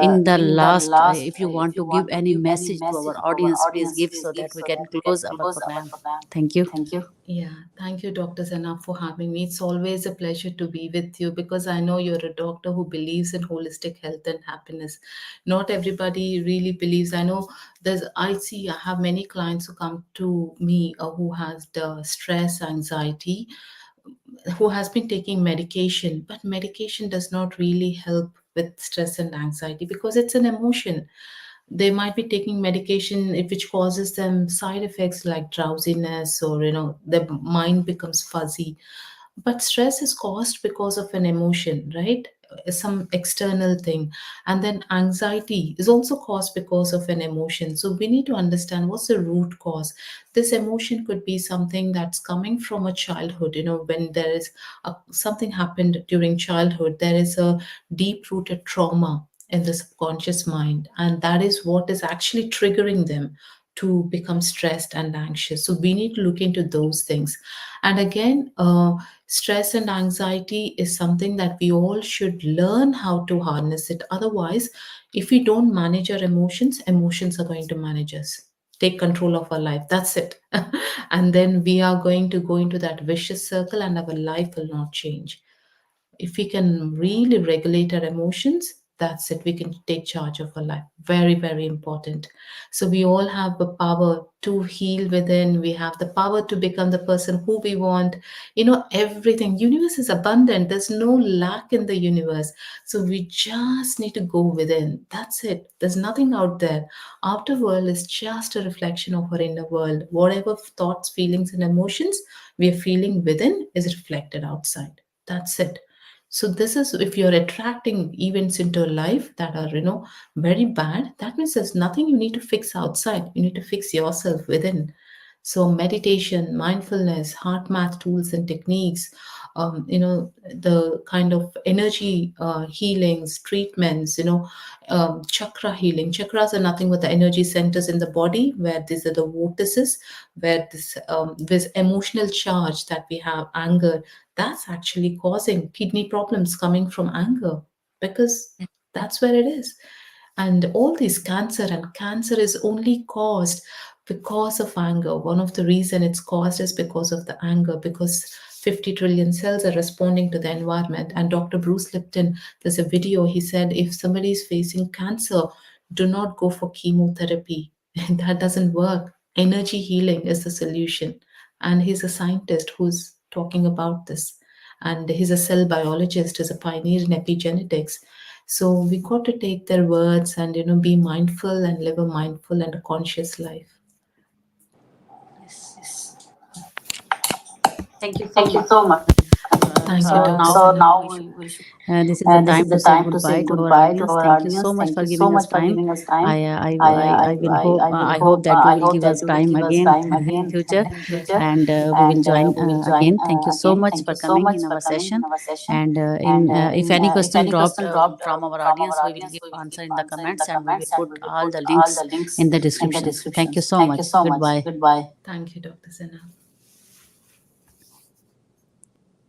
in the in the last, last, if you if want you to give want to any give any message to our message to our audience, please audience, give please so give that we so can that we can close our close our program. program. Thank you. Thank you. Yeah, thank you, Dr. Zana, for having me. It's always a pleasure to be with you, because I know you're a doctor who believes in holistic health and happiness. Not everybody really believes. I know I have many clients who come to me who has the stress, anxiety, who has been taking medication, but medication does not really help with stress and anxiety, because it's an emotion. They might be taking medication which causes them side effects like drowsiness, or their mind becomes fuzzy. But stress is caused because of an emotion, right? Some external thing. And then anxiety is also caused because of an emotion. So we need to understand what's the root cause. This emotion could be something that's coming from a childhood, when there is something happened during childhood. There is a deep rooted trauma in the subconscious mind, and that is what is actually triggering them to become stressed and anxious. So we need to look into those things. And again, stress and anxiety is something that we all should learn how to harness it. Otherwise, if we don't manage our emotions, emotions are going to manage us, take control of our life. That's it. And then we are going to go into that vicious circle, and our life will not change. If we can really regulate our emotions, that's it. We can take charge of our life. Very, very important. So we all have the power to heal within. We have the power to become the person who we want. Everything. Universe is abundant. There's no lack in the universe. So we just need to go within. That's it. There's nothing out there. Outer world is just a reflection of our inner world. Whatever thoughts, feelings, and emotions we are feeling within is reflected outside. That's it. So this is, if you're attracting events into your life that are very bad, that means there's nothing you need to fix outside. You need to fix yourself within. So meditation, mindfulness, heart math tools and techniques, the kind of energy healings, treatments, chakra healing. Chakras are nothing but the energy centers in the body, where these are the vortices, where this emotional charge that we have, anger, that's actually causing kidney problems coming from anger, because that's where it is. And all these cancer is only caused because of anger. One of the reason it's caused is because of the anger, because 50 trillion cells are responding to the environment. And Dr. Bruce Lipton, there's a video, he said if somebody is facing cancer, do not go for chemotherapy. That doesn't work. Energy healing is the solution. And he's a scientist who's talking about this. And he's a cell biologist, he's a pioneer in epigenetics. So we got to take their words and be mindful and live a mindful and a conscious life. Yes. Thank you so Thank you much. so much. Thank you, So Dr. now Sana. we should, this is the time to say goodbye to our audience. Thank you so much for giving us time. I will hope, I hope that you will give us time again in future, and we will join again. Thank you so much for coming in our session. And in if any question dropped from our audience, we will give answer in the comments, and we will put all the links in the description. Thank you so much. Goodbye. Thank you, Dr. Sana.